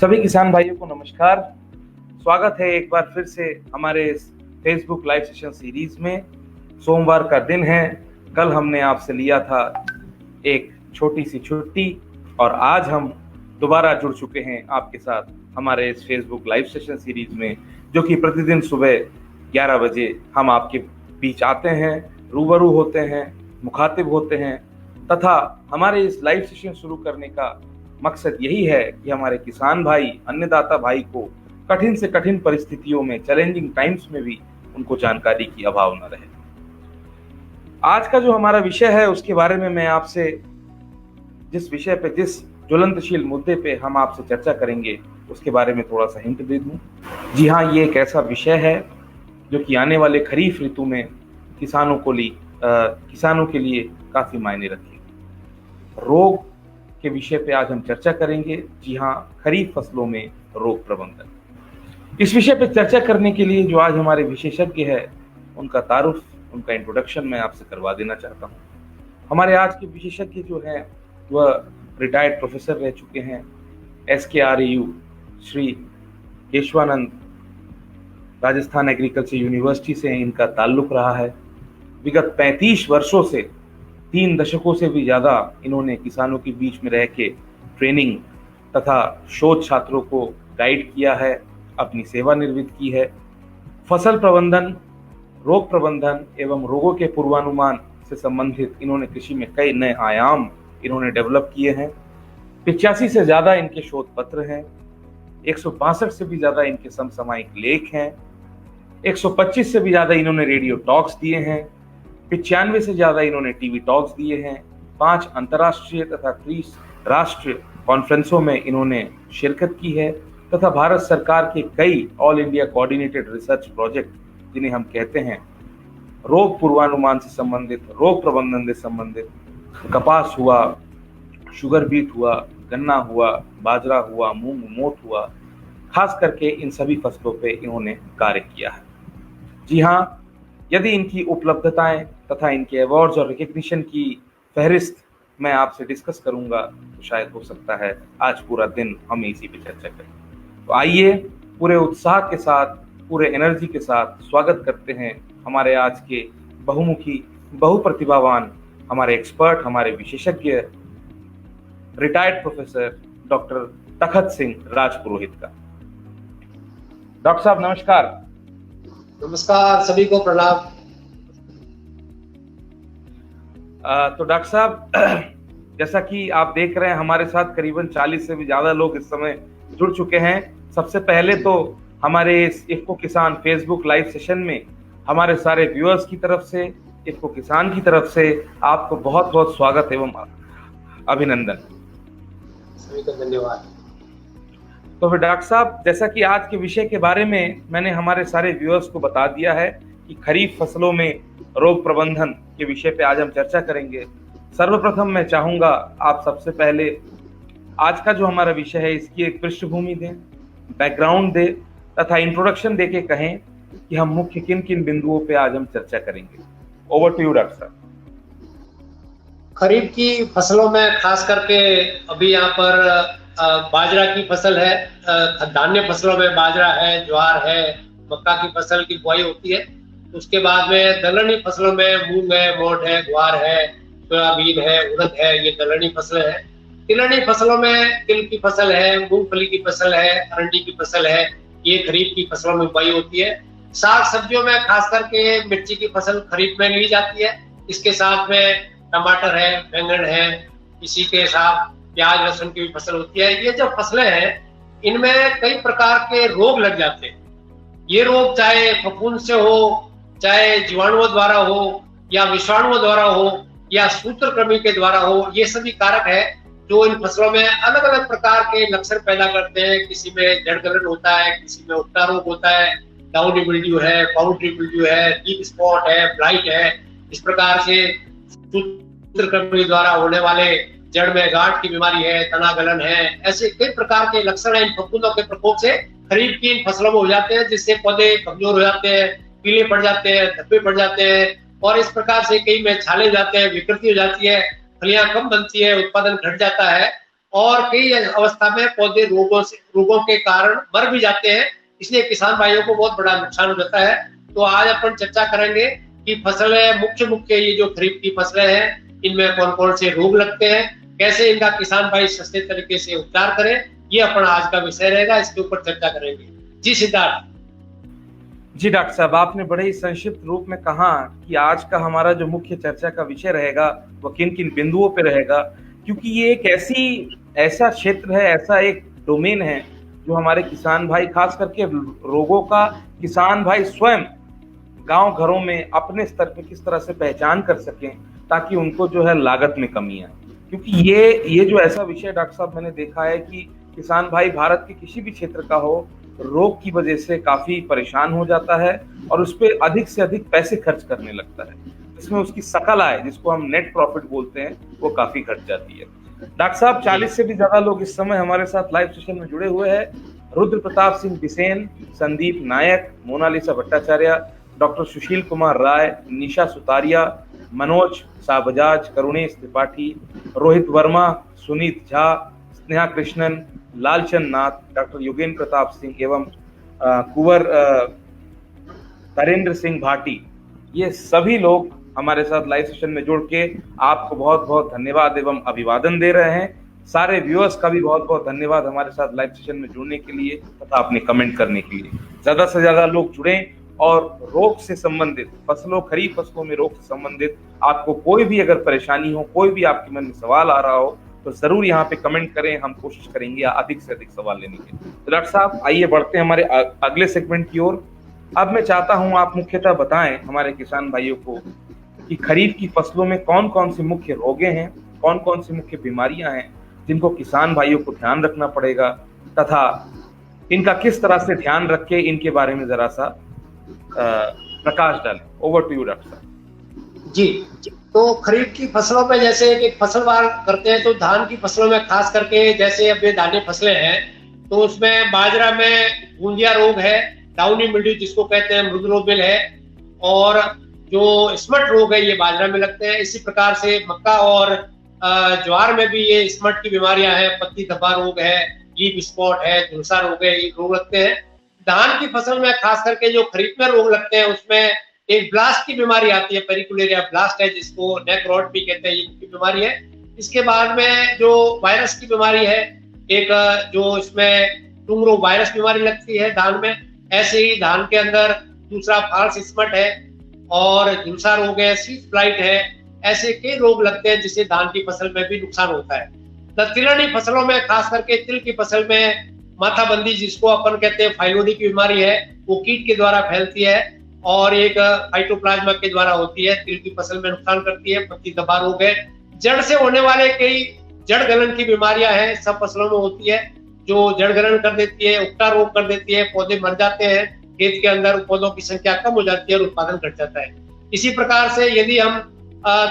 सभी किसान भाइयों को नमस्कार। स्वागत है एक बार फिर से हमारे इस फेसबुक लाइव सेशन सीरीज में। सोमवार का दिन है। कल हमने आपसे लिया था एक छोटी सी छुट्टी और आज हम दोबारा जुड़ चुके हैं आपके साथ हमारे इस फेसबुक लाइव सेशन सीरीज में, जो कि प्रतिदिन सुबह 11 बजे हम आपके बीच आते हैं, रूबरू होते हैं, मुखातिब होते हैं तथा हमारे इस लाइव सेशन शुरू करने का मकसद यही है कि हमारे किसान भाई, अन्नदाता भाई को कठिन से कठिन परिस्थितियों में, चैलेंजिंग टाइम्स में भी उनको जानकारी की अभाव न रहे। आज का जो हमारा विषय है उसके बारे में मैं आपसे जिस विषय पे, जिस ज्वलंतशील मुद्दे पे हम आपसे चर्चा करेंगे उसके बारे में थोड़ा सा हिंट दे दूं। जी हाँ, ये एक ऐसा विषय है जो कि आने वाले खरीफ ऋतु में किसानों के लिए काफी मायने रखेगा। रोग के विषय पे आज हम चर्चा करेंगे। जी हाँ, खरीफ फसलों में रोग प्रबंधन। इस विषय पे चर्चा करने के लिए जो आज हमारे विशेषज्ञ है उनका तारुफ, उनका इंट्रोडक्शन मैं आपसे करवा देना चाहता हूँ। हमारे आज के विशेषज्ञ जो हैं वह रिटायर्ड प्रोफेसर रह चुके हैं। SKRAU Shri Keshavanand Rajasthan agriculture university से इनका ताल्लुक रहा है। विगत 35 वर्षों से 3 दशकों से भी ज़्यादा इन्होंने किसानों के बीच में रह के ट्रेनिंग तथा शोध छात्रों को गाइड किया है, अपनी सेवा निर्वृत्त की है। फसल प्रबंधन, रोग प्रबंधन एवं रोगों के पूर्वानुमान से संबंधित इन्होंने कृषि में कई नए आयाम इन्होंने डेवलप किए हैं। 85 से ज़्यादा इनके शोध पत्र हैं, 162 से भी ज़्यादा इनके समसामयिक लेख हैं, 125 से भी ज़्यादा इन्होंने रेडियो टॉक्स दिए हैं, 95 से ज़्यादा इन्होंने टीवी टॉक्स दिए हैं, 5 अंतर्राष्ट्रीय तथा 30 राष्ट्रीय कॉन्फ्रेंसों में इन्होंने शिरकत की है तथा भारत सरकार के कई all India coordinated research project, जिन्हें हम कहते हैं रोग पूर्वानुमान से संबंधित, रोग प्रबंधन से संबंधित, कपास हुआ, शुगर बीट हुआ, गन्ना हुआ, बाजरा हुआ, मूंग मोठ हुआ, खास करके इन सभी फसलों पे इन्होंने कार्य किया है। जी हाँ, यदि इनकी उपलब्धताएं तथा इनके अवार्ड्स और रिकग्निशन की फहरिस्त मैं आपसे डिस्कस करूंगा तो शायद हो सकता है आज पूरा दिन हम इसी पे चर्चा करें। तो आइए पूरे उत्साह के साथ, पूरे एनर्जी के साथ स्वागत करते हैं हमारे आज के बहुमुखी, बहुप्रतिभावान, हमारे एक्सपर्ट, हमारे विशेषज्ञ, रिटायर्ड प्रोफेसर डॉक्टर तखत सिंह राजपुरोहित का। डॉक्टर साहब नमस्कार। नमस्कार, सभी को प्रणाम। तो डॉक्टर साहब, जैसा कि आप देख रहे हैं हमारे साथ करीबन 40 से भी ज्यादा लोग इस समय जुड़ चुके हैं। सबसे पहले तो हमारे इस इफ्को किसान फेसबुक लाइव सेशन में हमारे सारे व्यूअर्स की तरफ से, इफ्को किसान की तरफ से आपको बहुत बहुत स्वागत एवं अभिनंदन। सभी को धन्यवाद। तो फिर डॉक्टर साहब, जैसा कि आज के विषय के बारे में मैंने हमारे सारे व्यूअर्स को बता दिया है कि खरीफ फसलों में रोग प्रबंधन के विषय पे आज हम चर्चा करेंगे। सर्वप्रथम मैं चाहूंगा आप सबसे पहले आज का जो हमारा विषय है इसकी एक पृष्ठभूमि दें, बैकग्राउंड दें तथा इंट्रोडक्शन देके कहें कि हम मुख्य किन किन बिंदुओं पे आज हम चर्चा करेंगे। ओवर टू यू डॉक्टर साहब। खरीफ की फसलों में खास करके अभी यहाँ पर बाजरा की फसल है, धान्य फसलों में बाजरा है, ज्वार है, मक्का की फसल की बुआई होती है। उसके बाद में दलहनी फसलों में मूंग है, मोठ है, ग्वार है, सोयाबीन है, उड़द है, ये दलहनी फसलें हैं। तिलहनी फसलों में तिल की फसल है, मूंगफली की फसल है, अरंडी की फसल है, ये खरीफ की फसलों में बुआई होती है। साग सब्जियों में खास करके मिर्ची की फसल खरीफ में ली जाती है। इसके साथ में टमाटर है, बैंगन है, इसी के साथ प्याज लहसुन की भी फसल होती है। ये जो फसलें हैं इनमें कई प्रकार के रोग लग जाते हैं। ये रोग चाहे फफूंद से हो, चाहे जीवाणुओं द्वारा हो, या विषाणुओं द्वारा हो, या सूत्रकृमि के द्वारा हो, ये सभी कारक है जो इन फसलों में अलग अलग प्रकार के लक्षण पैदा करते हैं। किसी में जड़ गलन होता है, किसी में उत्ता रोग होता है, डाउनी मिल्ड्यू है, पाउडरी मिल्ड्यू है, लीफ स्पॉट है, ब्लाइट है। इस प्रकार से सूत्रकृमि द्वारा होने वाले जड़ में गांठ की बीमारी है, तना गलन है, ऐसे कई प्रकार के लक्षण इन फफूंदों के प्रकोप से खरीफ की इन फसलों में हो जाते हैं, जिससे पौधे कमजोर हो जाते हैं, पीले पड़ जाते हैं, धब्बे पड़ जाते हैं और इस प्रकार से कई में छाले जाते हैं, विकृति हो जाती है, फलियां कम बनती है, उत्पादन घट जाता है। और कई अवस्था में पौधे रोगों के कारण मर भी जाते हैं, इसलिए किसान भाइयों को बहुत बड़ा नुकसान हो जाता है। तो आज अपन चर्चा करेंगे कि फसलें मुख्य ये जो खरीफ की फसलें हैं, इनमें कौन कौन से रोग लगते हैं, कैसे इनका किसान भाई सस्ते तरीके से उपचार करें, ये अपना आज का विषय रहेगा, इसके ऊपर चर्चा करेंगे। जी सिद्धार्थ। जी डॉक्टर साहब, आपने बड़े ही संक्षिप्त रूप में कहा कि आज का हमारा जो मुख्य चर्चा का विषय रहेगा वो किन किन बिंदुओं पे रहेगा, क्योंकि ये एक ऐसा क्षेत्र है, ऐसा एक डोमेन है जो हमारे किसान भाई, खास करके रोगों का किसान भाई स्वयं गांव घरों में अपने स्तर पे किस तरह से पहचान कर सकें ताकि उनको जो है लागत में कमी आए। क्योंकि ये जो ऐसा विषय डॉक्टर साहब मैंने देखा है कि किसान भाई भारत के किसी भी क्षेत्र का हो, रोग की वजह से काफी परेशान हो जाता है और उस पर अधिक से अधिक पैसे खर्च करने लगता है, जिसमें उसकी सकल आय, जिसको हम नेट प्रॉफिट बोलते हैं, वो काफी घट जाती है। डॉक्टर साहब, 40 से भी ज्यादा लोग इस समय हमारे साथ लाइव सेशन में जुड़े हुए हैं। रुद्र प्रताप सिंह बिसेन, संदीप नायक, मोनालिसा भट्टाचार्य, डॉक्टर सुशील कुमार राय, निशा सुतारिया, मनोज शाह बजाज, करुणेश त्रिपाठी, रोहित वर्मा, सुनीत झा, स्नेहा कृष्णन, लालचंद नाथ, डॉक्टर योगेंद्र प्रताप सिंह एवं कुंवर तरेंद्र सिंह भाटी, ये सभी लोग हमारे साथ लाइव सेशन में जुड़ के आपको बहुत बहुत धन्यवाद एवं अभिवादन दे रहे हैं। सारे व्यूअर्स का भी बहुत बहुत धन्यवाद हमारे साथ लाइव सेशन में जुड़ने के लिए तथा अपने कमेंट करने के लिए। ज्यादा से ज्यादा लोग जुड़ें और रोग से संबंधित, खरीफ फसलों में रोग से संबंधित आपको कोई भी अगर परेशानी हो, कोई भी आपके मन में सवाल आ रहा हो, तो जरूर यहाँ पे कमेंट करें, हम कोशिश करेंगे अधिक से अधिक सवाल लेने की। तो डॉक्टर साहब, आइए बढ़ते हैं हमारे अगले सेगमेंट की ओर। अब मैं चाहता हूँ आप मुख्यतः बताएं हमारे किसान भाइयों को कि खरीफ की फसलों में कौन कौन सी मुख्य रोगे हैं, कौन कौन सी मुख्य बीमारियां हैं जिनको किसान भाइयों को ध्यान रखना पड़ेगा, तथा इनका किस तरह से ध्यान रखे, इनके बारे में जरा सा प्रकाश डालें। ओवर टू यू डॉक्टर साहब। जी, तो खरीफ की फसलों में जैसे एक फसलवार करते हैं, तो धान की फसलों में खास करके जैसे अब ये दाने फसलें हैं, तो उसमें बाजरा में घुंघिया रोग है, डाउनी मिल्ड्यू जिसको कहते हैं, मृद रोबिल है, और जो स्मट रोग है ये बाजरा में लगते हैं। इसी प्रकार से मक्का और ज्वार में भी ये स्मट की बीमारियां हैं, पत्ती धब्बा रोग है, लीफ स्पॉट है, झुलसा रोग है, ये रोग लगते हैं। धान की फसल में खास करके जो खरीफ में रोग लगते हैं उसमें एक ब्लास्ट की बीमारी आती है, पेरिकुलेरिया ब्लास्ट है, जिसको नेक रॉट भी कहते हैं, ये बीमारी है। इसके बाद में जो वायरस की बीमारी है, एक जो इसमें टुंगरो वायरस बीमारी लगती है धान में। ऐसे ही धान के अंदर दूसरा फॉल्स स्मट है और झुलसा रोग है, सीड ब्लाइट है, ऐसे कई रोग लगते हैं जिससे धान की फसल में भी नुकसान होता है। तिलहनी फसलों में खास करके तिल की फसल में माथाबंदी, जिसको अपन कहते हैं फाइलोडी की बीमारी है, वो कीट के द्वारा फैलती है और एक फाइटोप्लाज्मा के द्वारा होती है, तिल की फसल में नुकसान करती है। पत्ती धब्बा रोग है, जड़ से होने वाले कई जड़ गलन की बीमारियां हैं, सब फसलों में होती है, जो जड़ गलन कर देती है, उक्टा रोग कर देती है, पौधे मर जाते हैं खेत के अंदर, पौधों की संख्या कम हो जाती है और उत्पादन घट जाता है। इसी प्रकार से यदि हम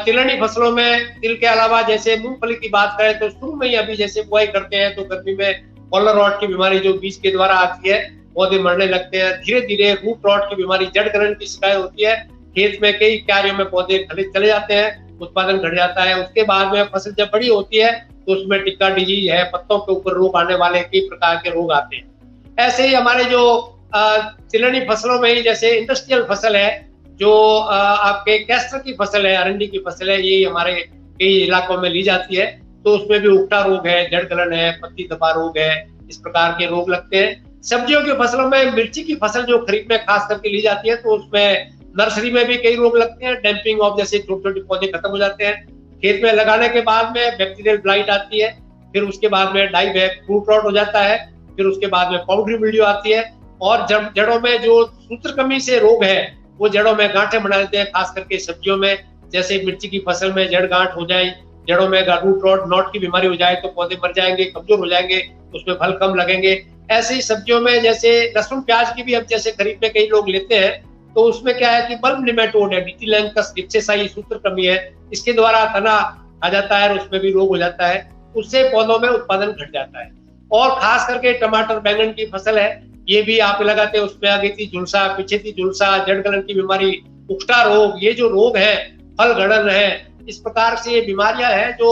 तिलहनी फसलों में तिल के अलावा जैसे मूंगफली की बात करें, तो शुरू में ही अभी जैसे बुआई करते हैं तो गर्मी में कॉलर रॉट की बीमारी जो बीज के द्वारा आती है, पौधे मरने लगते हैं। धीरे धीरे रूट रॉट की बीमारी, जड़ गलन की शिकायत होती है, खेत में कई कार्यों में पौधे चले जाते हैं, उत्पादन घट जाता है। उसके बाद में फसल जब बड़ी होती है तो उसमें टिक्का डिजीज है, पत्तों के ऊपर रोग आने वाले कई प्रकार के रोग आते हैं। ऐसे ही हमारे जो तिलहनी फसलों में ही जैसे इंडस्ट्रियल फसल है, जो आपके कैस्टर की फसल है, अरंडी की फसल है, ये हमारे कई इलाकों में ली जाती है, तो उसमें भी उक्टा रोग है, जड़ गलन है, पत्ती धब्बा रोग है, इस प्रकार के रोग लगते हैं। सब्जियों की फसलों में मिर्ची की फसल जो खरीफ में खास करके ली जाती है, तो उसमें नर्सरी में भी कई रोग लगते हैं, डैम्पिंग ऑफ, जैसे छोटे छोटे पौधे खत्म हो जाते हैं। खेत में लगाने के बाद में बैक्टीरियल ब्लाइट आती है, फिर उसके बाद में डाई बैक फ्रूट रॉट हो जाता है, फिर उसके बाद में पाउडरी मिल्ड्यू आती है, और जड़ों में जो सूत्रकृमि से रोग है वो जड़ों में गांठें बना देते हैं, खास करके सब्जियों में। जैसे मिर्ची की फसल में जड़ गांठ हो जाए, जड़ों में रूट रॉट नॉट की बीमारी हो जाए तो पौधे मर जाएंगे, कमजोर हो जाएंगे, उसमें फल कम लगेंगे। ऐसे ही सब्जियों में जैसे लहसुन प्याज की भी अब जैसे खरीफ में कई लोग लेते हैं, तो उसमें क्या है कि बल्ब निमेटोड है, डिटिलैंकस डिप्सेसाई सूत्रकृमि है, इसके द्वारा तना आ जाता है और उसमें भी रोग हो जाता है, उससे पौधों में उत्पादन घट जाता है। और खास करके टमाटर बैंगन की फसल है, ये भी आप लगाते हैं, उसमें अगेती झुलसा, पिछेती झुलसा, जड़ गलन की बीमारी, उक्टा रोग, ये जो रोग है, फल गड़न है, इस प्रकार से ये बीमारियां हैं जो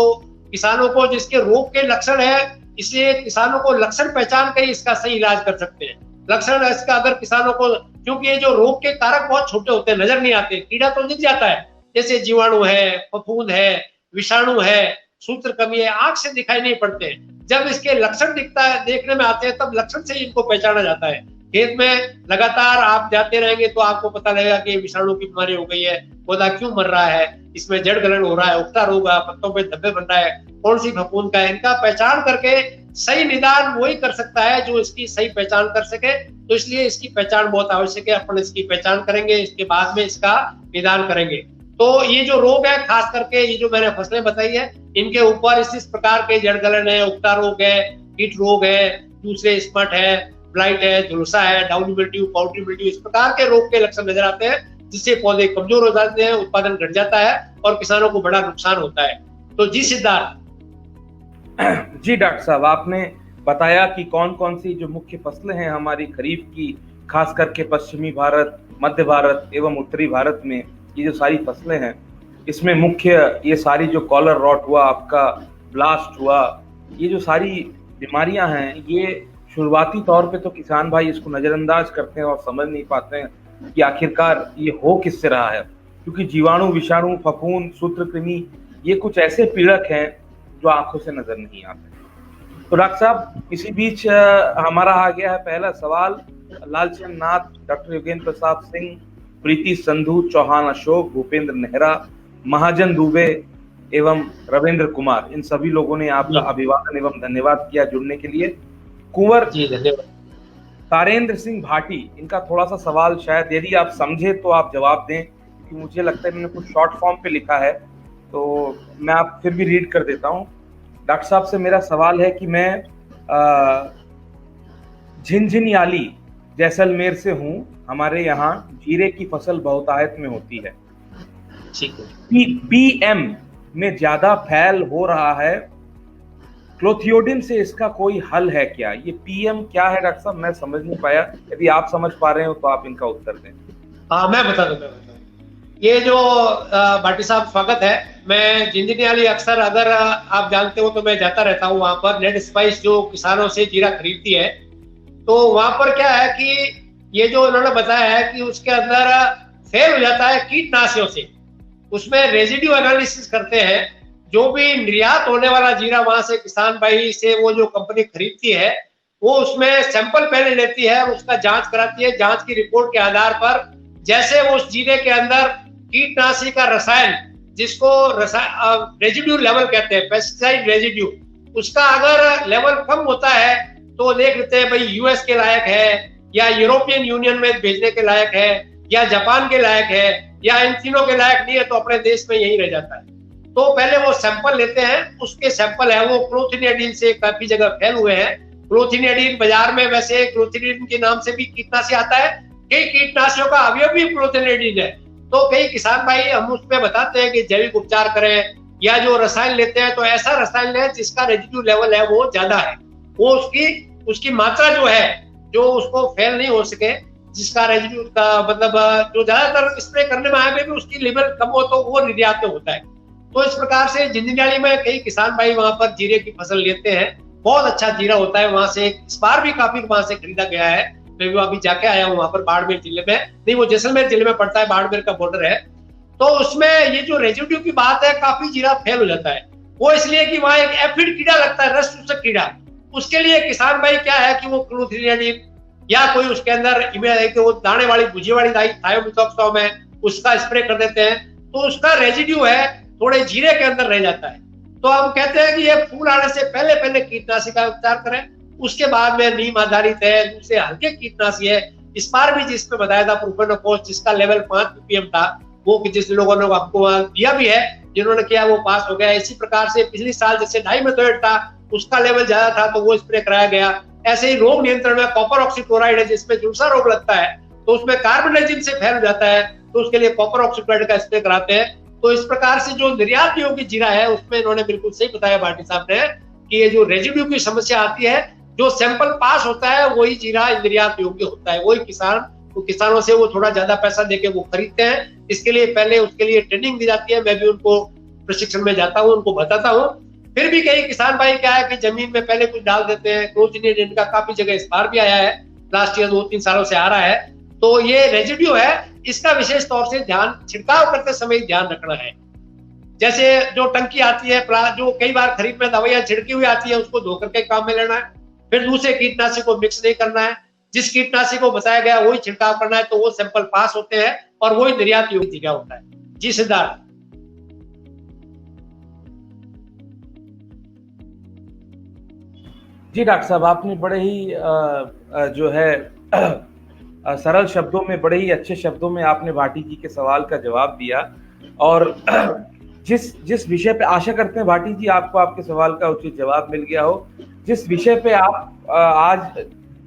किसानों को जिसके रोग के लक्षण है, इसलिए किसानों को लक्षण पहचान कर ही इसका सही इलाज कर सकते हैं। लक्षण इसका अगर किसानों को, क्योंकि ये जो रोग के कारक बहुत छोटे होते हैं, नजर नहीं आते, कीड़ा तो दिख जाता है, जैसे जीवाणु है, फफूंद है, विषाणु है, सूत्र कमी है, आंख से दिखाई नहीं पड़ते। जब इसके लक्षण दिखता है, देखने में आते हैं, तब लक्षण से ही इनको पहचाना जाता है। खेत में लगातार आप जाते रहेंगे तो आपको पता लगेगा कि विषाणु की बीमारी हो गई है, पौधा क्यों मर रहा है, इसमें जड़ गलन हो रहा है, उगता रोग है, पत्तों पे धब्बे बन रहा है, कौन सी फफूंद का है, इनका पहचान करके सही निदान वही कर सकता है जो इसकी सही पहचान कर सके। तो इसलिए इसकी पहचाान बहुत आवश्यक है। अपन इसकी पहचान करेंगे, इसके बाद में इसका निदान करेंगे। तो ये जो रोग है, खास करके ये जो मैंने फसलें बताई है, इनके ऊपर इस प्रकार के जड़ गलन है, उगता रोग है, कीट रोग है, दूसरे स्मट है, ब्लाइट है, झुलसा है, डाउनी मिल्ड्यू, पाउडरी मिल्ड्यू, इस प्रकार के रोग के लक्षण नजर आते हैं, जिससे पौधे कमजोर हो जाते हैं, उत्पादन घट जाता है और किसानों को बड़ा नुकसान होता है। तो जी सिद्धार्थ। जी डॉक्टर साहब, आपने बताया कि कौन कौन सी जो मुख्य फसलें हैं हमारी खरीफ की, खास करके पश्चिमी भारत, मध्य भारत एवं उत्तरी भारत में ये जो सारी फसलें हैं, इसमें मुख्य ये सारी जो कॉलर रॉट हुआ, आपका ब्लास्ट हुआ, ये जो सारी बीमारियां हैं, ये शुरुआती तौर पे तो किसान भाई इसको नज़रअंदाज करते हैं और समझ नहीं पाते हैं कि आखिरकार ये हो किससे रहा है, क्योंकि जीवाणु, विषाणु, फफूंद, सूत्रकृमि, ये कुछ ऐसे पीड़क हैं जो आंखों से नजर नहीं आते। तो डॉक्टर साहब, इसी बीच हमारा आ गया है पहला सवाल। लालचंद नाथ, डॉक्टर योगेंद्र प्रसाद सिंह, प्रीति संधू, चौहान अशोक, भूपेंद्र नेहरा, महाजन दुबे एवं रविंद्र कुमार, इन सभी लोगों ने आपका अभिवादन एवं धन्यवाद किया जुड़ने के लिए। कुंवर जी धन्यवाद। तारेंद्र सिंह भाटी, इनका थोड़ा सा सवाल शायद यदि आप समझे तो आप जवाब दें, क्योंकि मुझे लगता है इन्होंने कुछ शॉर्ट फॉर्म पे लिखा है, तो मैं आप फिर भी रीड कर देता हूँ। डॉक्टर साहब से मेरा सवाल है कि मैं झिंझिनयाली जैसलमेर से हूँ। हमारे यहाँ जीरे की फसल बहुतायत में होती है। पीएम में ज्यादा फैल हो रहा है, क्लोथियोडिन से इसका कोई हल है क्या? ये पीएम क्या है डॉक्टर साहब, मैं समझ नहीं पाया, यदि आप समझ पा रहे हो तो आप इनका उत्तर दें। हाँ, मैं बता दूं। ये जो भाटी साहब स्वागत है। मैं झिंझिनयाली अक्सर, अगर आप जानते हो तो मैं जाता रहता हूँ वहां पर। नेट स्पाइस जो किसानों से जीरा खरीदती है, तो वहां पर क्या है कि ये जो उन्होंने बताया है कि उसके अंदर फेल हो जाता है कीटनाशियों से, उसमें रेजिड्यू एनालिसिस करते हैं। जो भी निर्यात होने वाला जीरा वहां से किसान भाई से वो जो कंपनी खरीदती है, वो उसमें सैंपल पहले लेती है और उसका जांच कराती है। जांच की रिपोर्ट के आधार पर जैसे वो उस जीरे के अंदर कीटनाशी का रसायन, जिसको रेजिड्यू लेवल कहते हैं, पेस्टिसाइड रेजिड्यू, उसका अगर लेवल कम होता है तो देख लेते हैं भाई यूएस के लायक है, या यूरोपियन यूनियन में भेजने के लायक है, या जापान के लायक है, या इन तीनों के लायक नहीं है तो अपने देश में यही रह जाता है। तो पहले वो सैंपल लेते हैं, उसके सैंपल है वो क्लोथिनिडीन से काफी जगह फैल हुए हैं। क्लोथिनिडीन बाजार में, वैसे क्लोथिनिडीन के नाम से भी कीटनाशी आता है, कई कीटनाशियों का अवयव भी क्लोथिनिडीन है। तो कई किसान भाई हम उसमें बताते हैं कि जैविक उपचार करें, या जो रसायन लेते हैं तो ऐसा रसायन लें जिसका रेजिड्यू लेवल है वो ज्यादा है, वो उसकी मात्रा जो है, जो उसको फेल नहीं हो सके, जिसका रेजिड्यू का मतलब जो ज्यादातर स्प्रे करने में आए भी उसकी लेवल कम हो तो वो निर्यात में होता है। तो इस प्रकार से झिंझिनयाली में कई किसान भाई वहां पर जीरे की फसल लेते हैं। बहुत अच्छा जीरा होता है वहां से, इस बार भी काफी वहां से खरीदा गया है। मैं भी अभी जाके आया हूँ वहां पर, बाड़मेर जिले में, नहीं वो जैसलमेर जिले में पड़ता है, बाड़मेर का बॉर्डर है। तो उसमें ये जो रेजिड्यू की बात है, काफी जीरा फेल हो जाता है। वो इसलिए कि वहां एक एफिड कीड़ा लगता है, रस चूसक कीड़ा। उसके लिए किसान भाई क्या है कि वो क्लोथिनिडीन या कोई उसके अंदर वो दाने वाली भुजी वाली थायोमिथॉक्सोम है, उसका स्प्रे कर देते हैं, तो उसका रेजिड्यू है थोड़े जीरे के अंदर रह जाता है। तो हम कहते हैं कि ये फूल आने से पहले कीटनाशी का उपचार करें, उसके बाद में नीम आधारित है, दूसरे हल्के कीटनाशी है। इस बार भी जिसमें बताया था प्रोपेनोफॉस, जिसका लेवल 5 ppm था, वो जिस लोगों ने आपको दिया भी है, जिन्होंने किया वो पास हो गया। इसी प्रकार से पिछले साल जैसे डाइमेथोएट था, उसका लेवल ज्यादा था तो वो स्प्रे कराया गया। ऐसे ही रोग नियंत्रण में कॉपर ऑक्सीक्लोराइड है, जिसमें झुलसा रोग लगता है तो उसमें कार्बोनेजिन से फैल जाता है, तो उसके लिए कॉपर ऑक्सीक्लोराइड का स्प्रे कराते हैं। तो इस प्रकार से जो निर्यात योग्य जीरा है, उसमें इन्होंने बिल्कुल सही बताया भाटी साहब ने कि ये जो रेजिड्यू की समस्या आती है, जो सैंपल पास होता है वही जीरा निर्यात योग्य होता है। वही किसानों से वो थोड़ा ज्यादा पैसा देके वो खरीदते हैं। इसके लिए पहले उसके लिए ट्रेनिंग दी जाती है, मैं भी उनको प्रशिक्षण में जाता हूँ, उनको बताता हूँ। फिर भी कई किसान भाई क्या है कि जमीन में पहले कुछ डाल देते हैं, ग्रोथ इंडिकेटर का काफी जगह इस बार भी आया है, लास्ट ईयर 2-3 सालों से आ रहा है। तो ये रेजिड्यू है, इसका विशेष तौर से ध्यान छिड़काव करते समय ध्यान रखना है। जैसे जो टंकी आती है, जो कई बार खरीफ में दवाइयां छिड़की हुई आती है, उसको धो करके काम में लेना है। फिर दूसरे कीटनाशक को मिक्स नहीं करना है, जिस कीटनाशक को बताया गया वही छिड़काव करना है, तो वो सैंपल पास होते हैं और वही निर्यात योग्य होता है। जी सिद्धार्थ। जी डॉक्टर साहब, आपने बड़े ही जो है सरल शब्दों में, बड़े ही अच्छे शब्दों में आपने भाटी जी के सवाल का जवाब दिया। और जिस विषय पे, आशा करते हैं भाटी जी आपको आपके सवाल का उचित जवाब मिल गया हो। जिस विषय पे आज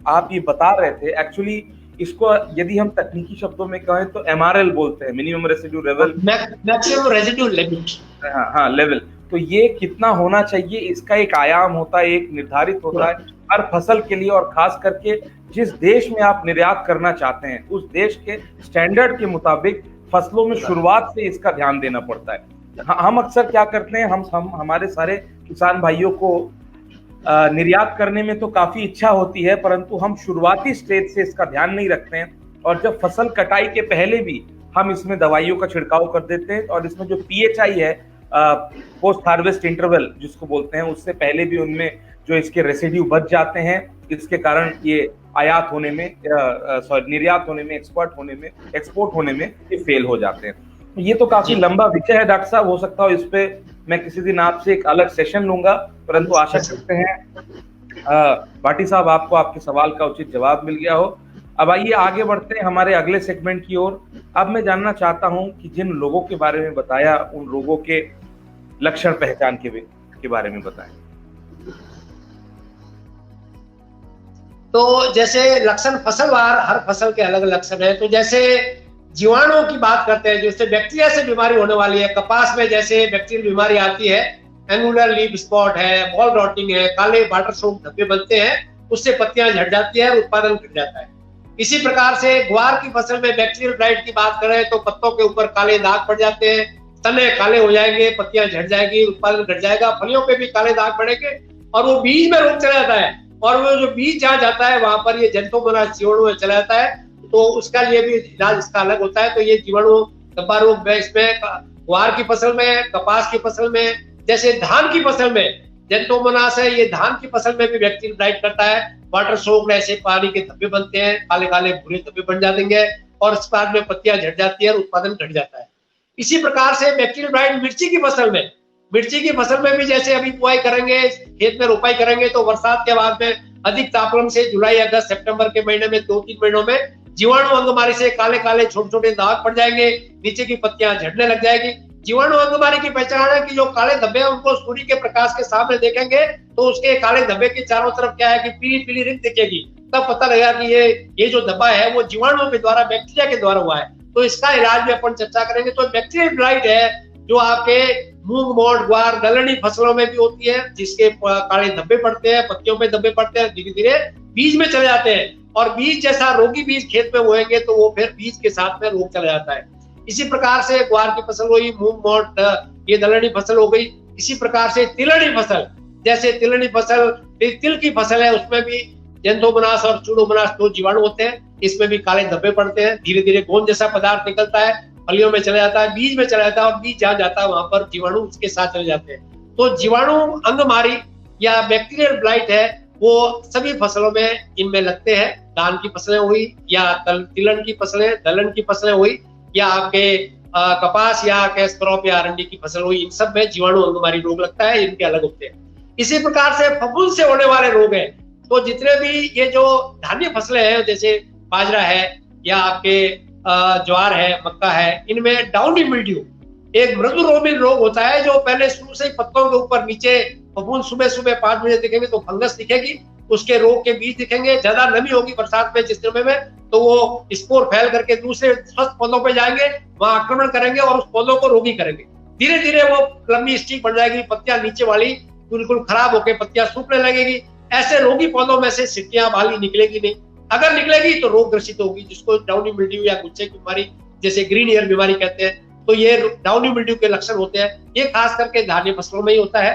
आप ये बता रहे थे, एक्चुअली इसको यदि हम तकनीकी शब्दों में कहें तो MRL बोलते हैं, minimum residue level, maximum residue limit. हाँ लेवल। तो ये कितना होना चाहिए, इसका एक आयाम होता है, एक निर्धारित होता है हर फसल के लिए, और खास करके जिस देश में आप निर्यात करना चाहते हैं उस देश के स्टैंडर्ड के मुताबिक फसलों में शुरुआत से इसका ध्यान देना पड़ता है। हम अक्सर क्या करते हैं, हम हमारे सारे किसान भाइयों को निर्यात करने में तो काफी इच्छा होती है, परंतु हम शुरुआती स्टेज से इसका ध्यान नहीं रखते हैं, और जब फसल कटाई के पहले भी हम इसमें दवाइयों का छिड़काव कर देते हैं, और इसमें जो PHI है, पोस्ट हार्वेस्ट इंटरवल जिसको बोलते हैं, उससे पहले भी उनमें जो इसके रेसिड्यू बच जाते हैं, इसके कारण ये आयात होने में, निर्यात होने में, एक्सपोर्ट होने में ये फेल हो जाते हैं। ये तो काफी लंबा विषय है डॉक्टर साहब, हो सकता हो इस पे मैं किसी दिन आपसे एक अलग सेशन लूंगा, परंतु आशा करते हैं भाटी साहब आपको आपके सवाल का उचित जवाब मिल गया हो। अब आइए आगे बढ़ते हैं हमारे अगले सेगमेंट की ओर। अब मैं जानना चाहता हूं कि जिन लोगों के बारे में बताया, उन लोगों के लक्षण पहचान के बारे में बताएं। तो जैसे लक्षण फसलवार, हर फसल के अलग लक्षण है। तो जैसे जीवाणुओं की बात करते हैं, जिससे बैक्टीरिया से बीमारी होने वाली है, कपास में जैसे बैक्टीरियल बीमारी आती है, एनुलर लीफ स्पॉट है, बॉल रॉटिंग है, काले वाटर सोक धब्बे बनते हैं, उससे पत्तियां झड़ जाती है, उत्पादन घट जाता है। इसी प्रकार से ग्वार की फसल में बैक्टीरियल ब्लाइट की बात करें तो पत्तों के ऊपर काले दाग पड़ जाते हैं, तने काले हो जाएंगे, पत्तियां झड़ जाएगी, उत्पादन घट जाएगा, फलियों पे भी काले दाग पड़ेंगे, और वो बीज में रोग चला जाता है, और वो जो बीज जहाँ जाता है वहां पर ये जंतुमोनास जीवाणु चला जाता है, तो उसका लिए भी इलाज इसका अलग होता है। तो ये जीवाणु धब्बा रोग इसमें ग्वार की फसल में, कपास की फसल में, जैसे धान की फसल में जंतुमोनास है, ये धान की फसल में भी बैक्टीरियल ब्लाइट करता है। वाटर सोक ऐसे पानी के धब्बे बनते हैं, काले काले भूरे धब्बे बन जाएंगे, और इस बाद में पत्तियां झड़ जाती है और उत्पादन घट जाता है। इसी प्रकार से बैक्टीरियल ब्लाइट मिर्ची की फसल में, मिर्ची की फसल में भी जैसे अभी बुआई करेंगे, खेत में रोपाई करेंगे, तो बरसात के बाद में अधिक तापमान से जुलाई, अगस्त, सितंबर के महीने में 2-3 महीनों में जीवाणु अंगमारी से काले काले छोटे छोटे दाग पड़ जाएंगे, नीचे की पत्तियां झड़ने लग जाएगी। जीवाणु अंगमारी की पहचान है कि जो काले धब्बे हैं उनको सूर्य के प्रकाश के सामने देखेंगे तो उसके काले धब्बे के चारों तरफ क्या है कि पीली पीली रिंग दिखेगी, तब पता लगेगा कि ये जो धब्बा है वो जीवाणुओं के द्वारा, बैक्टीरिया के द्वारा हुआ है। तो इसका इलाज भी अपन चर्चा करेंगे। तो बैक्टीरियल ब्लाइट है जो आपके मूंग, मोठ, ग्वार, दलहनी फसलों में भी होती है, जिसके काले धब्बे पड़ते हैं, पत्तियों पे धब्बे पड़ते हैं, धीरे धीरे बीज में चले जाते हैं, और बीज जैसा रोगी बीज खेत में बोएंगे तो वो फिर बीज के साथ में रोग चला जाता है। इसी प्रकार से ग्वार की फसल हुई, मूंग, मोठ, ये दलहनी फसल हो गई। इसी प्रकार से तिलहनी फसल, जैसे तिलहनी फसल, तिल की फसल है, उसमें भी जंतुमोनास और चूडोमोनास 2 जीवाणु होते हैं, इसमें भी काले धब्बे पड़ते हैं, धीरे धीरे गोंद जैसा पदार्थ निकलता है, फलियों में चला जाता है, बीज में चला जाता है, और बीज जहाँ जाता है वहां पर जीवाणु उसके साथ चले जाते हैं। तो जीवाणु अंगमारी या बैक्टीरियल ब्लाइट है वो सभी फसलों में इनमें लगते हैं। धान की फसलें हुई या तिलहन की फसलें, दलहन की फसलें हुई, या आपके कपास या कैस्क्रॉप या अरंडी की फसल हुई, इन सब में जीवाणु अंगमारी रोग लगता है, इनके अलग होते हैं। इसी प्रकार से फफूंद से होने वाले रोग हैं, तो जितने भी ये जो धान्य फसलें हैं, जैसे बाजरा है या आपके ज्वार है, मक्का है, इनमें डाउनी मिल्ड्यू एक मृदु रोमिल रोग होता है, जो पहले शुरू से ही पत्तों के ऊपर नीचे फफूंद सुबह सुबह 5 बजे दिखेंगे तो फंगस दिखेगी, उसके रोग के बीज दिखेंगे। ज्यादा नमी होगी बरसात में जिस समय में, तो वो स्पोर फैल करके दूसरे स्वस्थ पौधों पे जाएंगे, वहां आक्रमण करेंगे और उस पौधों को रोगी करेंगे। धीरे धीरे वो लंबी स्टिक बन जाएगी, पत्तियां नीचे वाली बिल्कुल खराब होकर पत्तियां सूखने लगेगी। ऐसे रोगी पौधों में से सिट्टियां बाली निकलेगी नहीं, अगर निकलेगी तो रोग ग्रसित होगी, जिसको डाउनी मिल्ड्यू या गुच्छे की बीमारी, जैसे ग्रीन ईयर बीमारी कहते हैं। तो ये डाउनी मिल्ड्यू के लक्षण होते हैं, ये खास करके धान्य फसलों में ही होता है।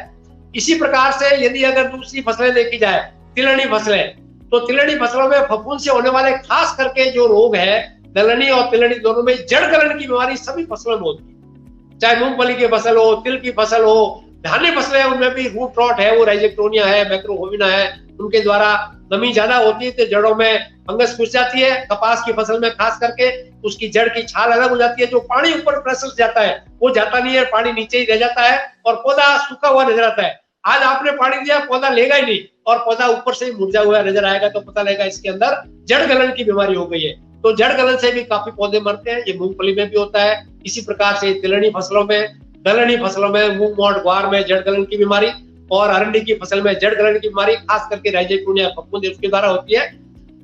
इसी प्रकार से यदि अगर दूसरी फसलें देखी जाए, तिलहनी फसलें, तो तिलहनी फसलों में फफूंद से होने वाले खास करके जो रोग है, दलहनी और तिलहनी दोनों में जड़ गलन की बीमारी सभी फसलों में होती है। चाहे मूंगफली की फसल हो, तिल की फसल हो, धान्य फसलें उनमें भी रूट रॉट है, वो राइजोक्टोनिया है, मैक्रोहोमिना है, उनके द्वारा नमी ज्यादा होती है तो जड़ों में फंगस घुस जाती है। कपास की फसल में खास करके उसकी जड़ की छाल अलग हो जाती है, जो पानी ऊपर प्रेशर जाता है वो जाता नहीं है, पानी नीचे ही रह जाता है और पौधा सूखा हुआ नजर आता है। आज आपने पानी दिया, पौधा लेगा ही नहीं और पौधा ऊपर से ही मुरझा हुआ नजर आएगा, तो पता लगेगा इसके अंदर जड़ गलन की बीमारी हो गई है। तो जड़ गलन से भी काफी पौधे मरते हैं, ये मूंगफली में भी होता है। इसी प्रकार से तिलहनी फसलों में, दलहनी फसलों में, मूंग मोट ग्वार में जड़ गलन की बीमारी और अरंडी की फसल में जड़ गलन की बीमारी खास करके राइजोक्टोनिया फफूंद उसके द्वारा होती है।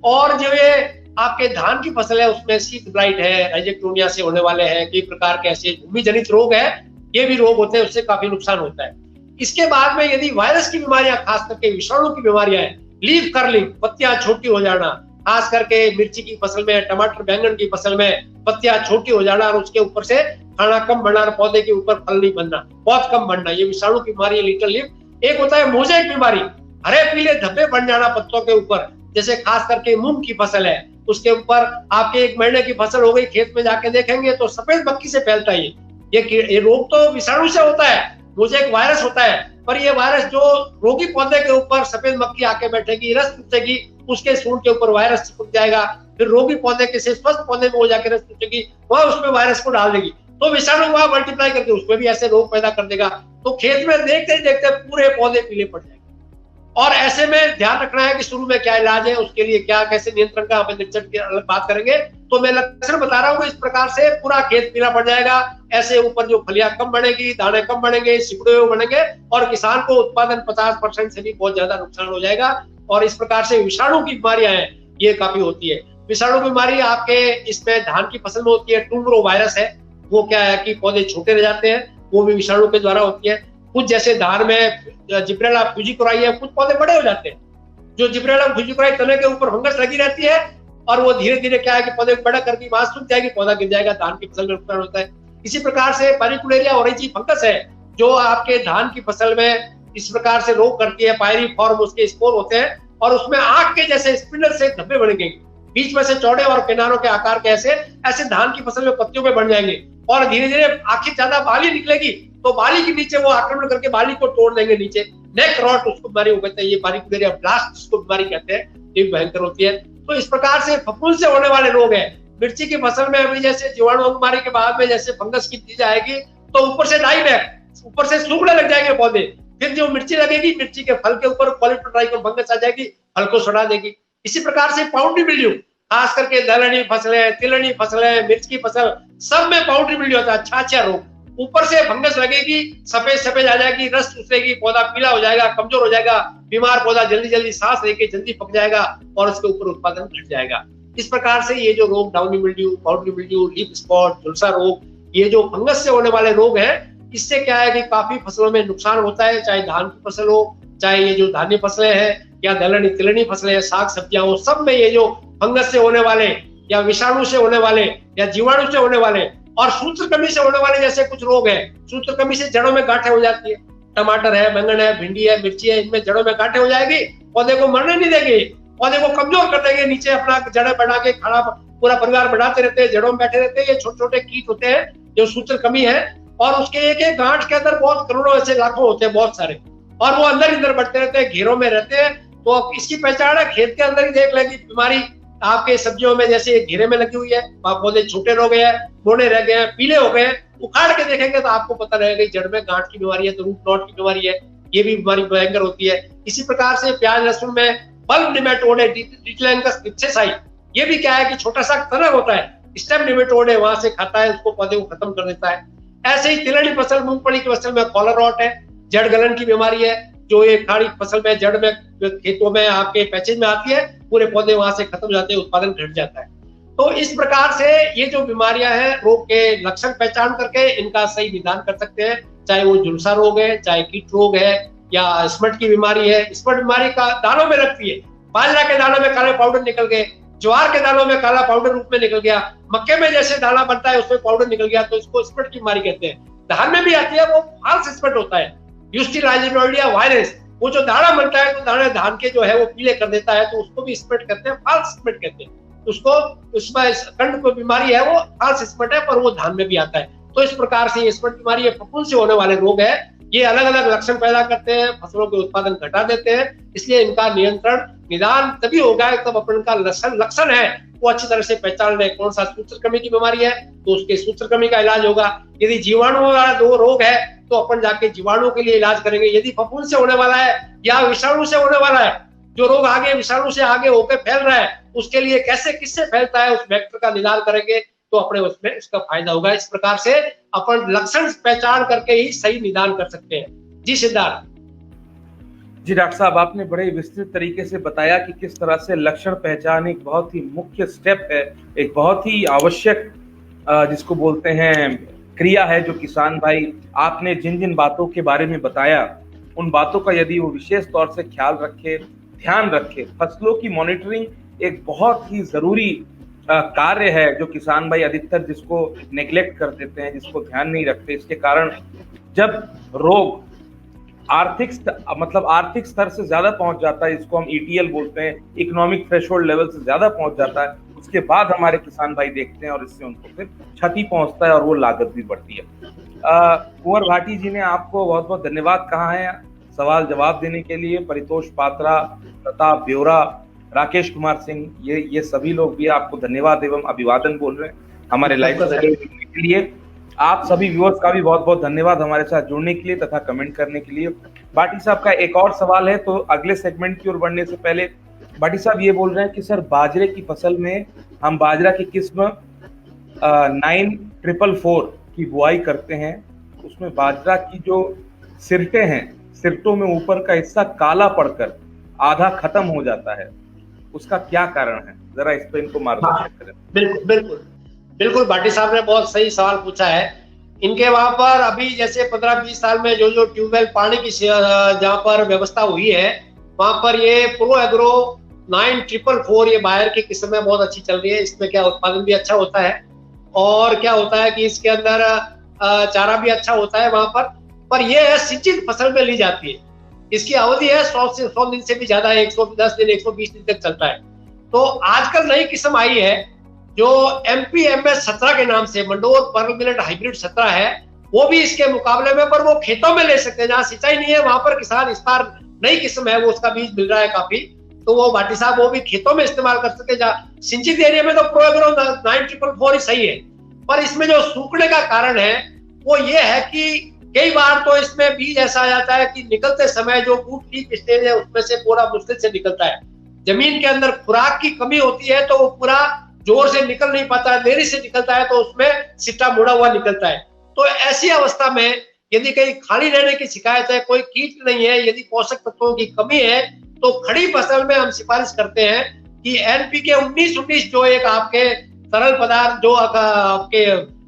और जो ये आपके धान की फसल है उसमें शीत ब्लाइट है, राइजोक्टोनिया से होने वाले हैं, कई प्रकार के ऐसे भूमि जनित रोग है, ये भी रोग होते हैं, उससे काफी नुकसान होता है। इसके बाद में यदि वायरस की बीमारियां, खास करके विषाणु की बीमारियां हैं, लीफ कर्लिंग, पत्तियां छोटी हो जाना, खास करके मिर्ची की फसल में, टमाटर बैंगन की फसल में पत्तियां छोटी हो जाना और उसके ऊपर से खाना कम बनना, पौधे के ऊपर फल नहीं बनना, बहुत कम बनना, ये विषाणु की बीमारी है, लिटिल लीफ। एक होता है मोज़ेक बीमारी, हरे पीले धब्बे बन जाना पत्तों के ऊपर, जैसे खास करके मूंग की फसल है, उसके ऊपर आपके 1 महीने की फसल हो गई, खेत में जाके देखेंगे तो सफेद मक्खी से फैलता है। ये रोग तो विषाणु से होता है, मोज़ेक वायरस होता है, पर ये वायरस जो रोगी पौधे के ऊपर सफेद मक्खी आके बैठेगी, रस चूसेगी, उसके सूंड के ऊपर वायरस चिपक जाएगा, फिर रोगी पौधे के से स्वस्थ पौधे में वो जाके रस चूसेगी, वह उसमें वायरस को डाल देगी, तो विषाणु वहां मल्टीप्लाई करके उसमें भी ऐसे रोग पैदा कर देगा, तो खेत में देखते ही देखते पूरे पौधे पीले पड़ जाएंगे। और ऐसे में ध्यान रखना है कि शुरू में क्या इलाज है, उसके लिए क्या कैसे नियंत्रण का हम निश्चित की अलग बात करेंगे। तो मैं लक्षण बता रहा हूँ, इस प्रकार से पूरा खेत पीला पड़ जाएगा, ऐसे ऊपर जो फलियां कम बढ़ेगी, दाने कम बढ़ेंगे, सिकुड़े हुए बढ़ेंगे और किसान को उत्पादन 50% से भी बहुत ज्यादा नुकसान हो जाएगा। और इस प्रकार से विषाणु की बीमारियां हैं, ये काफी होती है। विषाणु बीमारी आपके इसमें धान की फसल में होती है, टुंड्रो वायरस है, वो क्या है कि पौधे छोटे रह जाते हैं, वो भी विषाणु के द्वारा होती है। कुछ जैसे धान में जिब्रेला फ्यूजिकोराई है, कुछ पौधे बड़े हो जाते हैं, जो जिब्रेला फ्यूजिकोराई तने के ऊपर फंगस लगी रहती है और वो धीरे धीरे क्या है कि पौधे बड़ा करके वहां सूख जाएगी, पौधा गिर जाएगा, धान की फसल में नुकसान होता है। इसी प्रकार से पाइरिकुलेरिया ओरिजी फंगस है, जो आपके धान की फसल में इस प्रकार से रोग करती है, पायरिफॉर्म उसके स्पोर होते हैं और उसमें आग के जैसे स्पिंडल से धब्बे बनेंगे, बीच में से चौड़े और किनारों के आकार के ऐसे धान की फसल में पत्तियों में बन जाएंगे और धीरे धीरे आखिर ज्यादा बाली निकलेगी, तो बाली के नीचे वो आक्रमण करके बाली को तोड़ देंगे नीचे, नेक रॉट उसको बीमारी हो कहते हैं, ये पाइरिकुलेरिया ब्लास्ट उसको बीमारी कहते हैं, ये भयंकर होती है। तो इस प्रकार से फफूंद से होने वाले रोग है। मिर्ची की फसल में अभी जैसे जीवाणु बीमारी के बाद में जैसे फंगस की चीज आएगी तो ऊपर से डाई बैक, ऊपर से सूखने लग जाएंगे पौधे, फिर जो मिर्ची लगेगी, मिर्ची के फल के ऊपर पॉलीट्रोट्राइकोन फंगस आ जाएगी, फल को सड़ा देगी। इसी प्रकार से पाउडरी मिल्ड्यू, खास करके दलहनी फसलें, तिलहनी फसलें, मिर्च की फसल, सब में पाउडरी मिल्ड्यू होता है, छाछा रोग। ऊपर से फंगस लगेगी, सफेद सफेद आ जाएगी, रस चूसेगी, पौधा पीला हो जाएगा, कमजोर हो जाएगा, बीमार पौधा जल्दी जल्दी सांस लेके जल्दी पक जाएगा और उसके ऊपर उत्पादन घट जाएगा। इस प्रकार से ये जो रोग downy mildew, powdery mildew, leaf spot, झुलसा रोग, ये जो फंगस से होने वाले रोग हैं, इससे क्या है कि काफी फसलों में नुकसान होता है, चाहे धान की फसल हो, चाहे ये जो धान्य फसलें हैं या दलहनी तिलहनी फसलें, साग सब्जियां हो, सब में ये जो फंगस से होने वाले या विषाणु से होने वाले या जीवाणु से होने वाले और सूत्र कमी से होने वाले जैसे कुछ रोग है। सूत्र कमी से जड़ों में गांठें हो जाती है, टमाटर है, बैंगन है, भिंडी है, मिर्ची है, इनमें जड़ों में गांठें हो जाएगी, पौधे को मरने नहीं देंगे, पौधे को कमजोर कर देंगे, नीचे अपना जड़ें बना के खाना पूरा परिवार बढ़ाते रहते हैं, जड़ों में बैठे रहते हैं। ये छोटे छोटे कीट होते हैं जो सूत्र कमी है और उसके एक एक गांठ के अंदर बहुत करोड़ों ऐसे लाखों होते हैं, बहुत सारे, और वो अंदर अंदर बढ़ते रहते हैं, घेरों में रहते हैं। तो इसकी पहचान है, खेत के अंदर ही देख लेगी बीमारी आपके सब्जियों में, जैसे घेरे में लगी हुई है, पौधे छोटे हो गए हैं, मोड़े रह गए हैं, पीले हो गए हैं, उखाड़ के देखेंगे तो आपको पता रहेगा जड़ में गांठ की बीमारी है, तो रूट नॉट की बीमारी है, ये भी बीमारी भयंकर होती है। इसी प्रकार से प्याज लहसुन में बल्ब निमेटोड है, डिटिलैंगस पिप्सेसाई, ये भी क्या है कि छोटा सा तना होता है, स्टेम निमेटोड है, वहां से खाता है, उसको पौधे को खत्म कर देता है। ऐसे ही तिलहनी फसल, मूंगफली की फसल में कॉलर रॉट है, जड़ गलन की बीमारी है, जो ये खाड़ी फसल में जड़ में खेतों में आपके पैचेज में आती है, पूरे पौधे वहां से खत्म हो जाते हैं, उत्पादन घट जाता है। तो इस प्रकार से ये जो बीमारियां हैं, रोग के लक्षण पहचान करके इनका सही निदान कर सकते हैं, चाहे वो झुलसा रोग है, चाहे कीट रोग है या स्मट की बीमारी है। स्मट बीमारी का दानों में लगती है, बाजरा के दानों में काले पाउडर निकल गए, ज्वार के दानों में काला पाउडर रूप में निकल गया, मक्के में जैसे दाना बनता है उसमें पाउडर निकल गया, तो इसको स्मट की बीमारी कहते हैं। धान में भी आती है, वो फाल्स स्मट होता है, यूस्टिलाइजिनोइडिया वायरस, वो जो दाना बनता है तो दाने धान के जो है वो पीले कर देता है, तो उसको भी स्प्रेड करते हैं, फॉल्स स्प्रेड कहते हैं उसको। उसमें कंड को बीमारी है वो फॉल्स स्प्रेड है, पर वो धान में भी आता है। तो इस प्रकार से ये स्प्रेड बीमारी, ये फफूंद से होने वाले रोग है, ये अलग अलग लक्षण पैदा करते हैं, फसलों के उत्पादन घटा देते हैं। इसलिए इनका नियंत्रण निदान तभी होगा तब अपन का लक्षण है वो अच्छी तरह से पहचान ले। कौन सा सूत्रकृमि की बीमारी है तो उसके सूत्रकृमि का इलाज होगा। यदि जीवाणु वाला दो रोग है तो अपन जाके जीवाणु के लिए इलाज करेंगे। यदि फफूंद से होने वाला है या विषाणु से होने वाला है, जो रोग आगे विषाणु से आगे होकर फैल रहा है, उसके लिए कैसे किससे फैलता है उस वेक्टर का निदान करेंगे तो अपने उसमें इसका फायदा होगा। इस प्रकार से अपन लक्षण पहचान करके ही सही निदान कर सकते हैं। जी सिद्धार्थ। जी डॉक्टर साहब, आपने बड़े विस्तृत तरीके से बताया कि किस तरह से लक्षण पहचान एक बहुत ही मुख्य स्टेप है, एक बहुत ही आवश्यक जिसको बोलते हैं क्रिया है, जो किसान भाई आपने जिन जिन बातों के बारे में बताया उन बातों का यदि वो विशेष तौर से ख्याल रखे, ध्यान रखे। फसलों की मॉनिटरिंग एक बहुत ही जरूरी कार्य है जो किसान भाई अधिकतर जिसको नेग्लेक्ट कर देते हैं, जिसको ध्यान नहीं रखते। इसके कारण जब रोग आर्थिक स्तर से ज्यादा पहुंच जाता है, इसको हम ईटीएल बोलते हैं, इकोनॉमिक थ्रेशोल्ड लेवल से ज्यादा पहुंच जाता है, उसके बाद हमारे किसान भाई देखते हैं और इससे उनको फिर क्षति पहुंचता है और वो लागत भी बढ़ती है। कुंवर भाटी जी ने आपको बहुत बहुत धन्यवाद कहा है सवाल जवाब देने के लिए। परितोष पात्रा, प्रताप ब्योरा, राकेश कुमार सिंह, ये सभी लोग भी आपको धन्यवाद एवं अभिवादन बोल रहे हैं हमारे लाइव के लिए। आप सभी व्यूअर्स का भी बहुत बहुत धन्यवाद हमारे साथ जुड़ने के लिए तथा कमेंट करने के लिए। भाटी साहब का एक और सवाल है, तो अगले सेगमेंट की ओर बढ़ने से पहले भाटी साहब ये बोल रहे हैं कि सर बाजरे की फसल में हम बाजरा की किस्म 9444 की बुआई करते हैं, उसमें बाजरा की जो सिरटे हैं, सिरटों में ऊपर का हिस्सा काला पड़कर आधा खत्म हो जाता है, उसका क्या कारण है? जरा इस पर इनको मार्गदर्शन करें। बिल्कुल बिल्कुल बिल्कुल, भाटी साहब ने बहुत सही सवाल पूछा है। इनके वहां पर अभी जैसे 15-20 साल में जो ट्यूबवेल पानी की जहाँ पर व्यवस्था हुई है, वहां पर ये प्रो एग्रो 9444 ये बायर की किस्म है, बहुत अच्छी चल रही है। इसमें क्या उत्पादन भी अच्छा होता है और क्या होता है कि इसके अंदर चारा भी अच्छा होता है वहां पर ये है सिंचित फसल में ली जाती है। इसकी अवधि है 100 दिन से भी ज्यादा, 110 दिन 120 दिन तक चलता है। तो आजकल नई किस्म आई है जो MPMS 17 के नाम से, मंडोर पर्ल मिलेट हाइब्रिड 17 है, वो भी इसके मुकाबले में, पर वो खेतों में ले सकते हैं जहाँ सिंचाई नहीं है, वहां पर किसान इस बार नई किस्म है, वो उसका बीज मिल रहा है काफी, तो वो भाटी साहब वो भी खेतों में इस्तेमाल कर सकते हैं। जहाँ सिंचित एरिया में तो प्रो एग्रो 9444 ही सही है, पर इसमें जो सूखने का कारण है वो ये है कि कई बार तो इसमें बीज ऐसा आ जाता है कि निकलते समय जो रूट लीफ स्टेज है उसमें से पूरा मुश्किल से निकलता है। जमीन के अंदर खुराक की कमी होती है तो वो पूरा जोर से निकल नहीं पाता है, देरी से निकलता है, तो उसमें सिट्टा मुड़ा हुआ निकलता है। तो ऐसी अवस्था में यदि कहीं खाली रहने की शिकायत है, कोई कीट नहीं है, यदि पोषक तत्वों की कमी है, तो खड़ी फसल में हम सिफारिश करते हैं कि NPK 19-19 जो एक आपके तरल पदार्थ जो आपके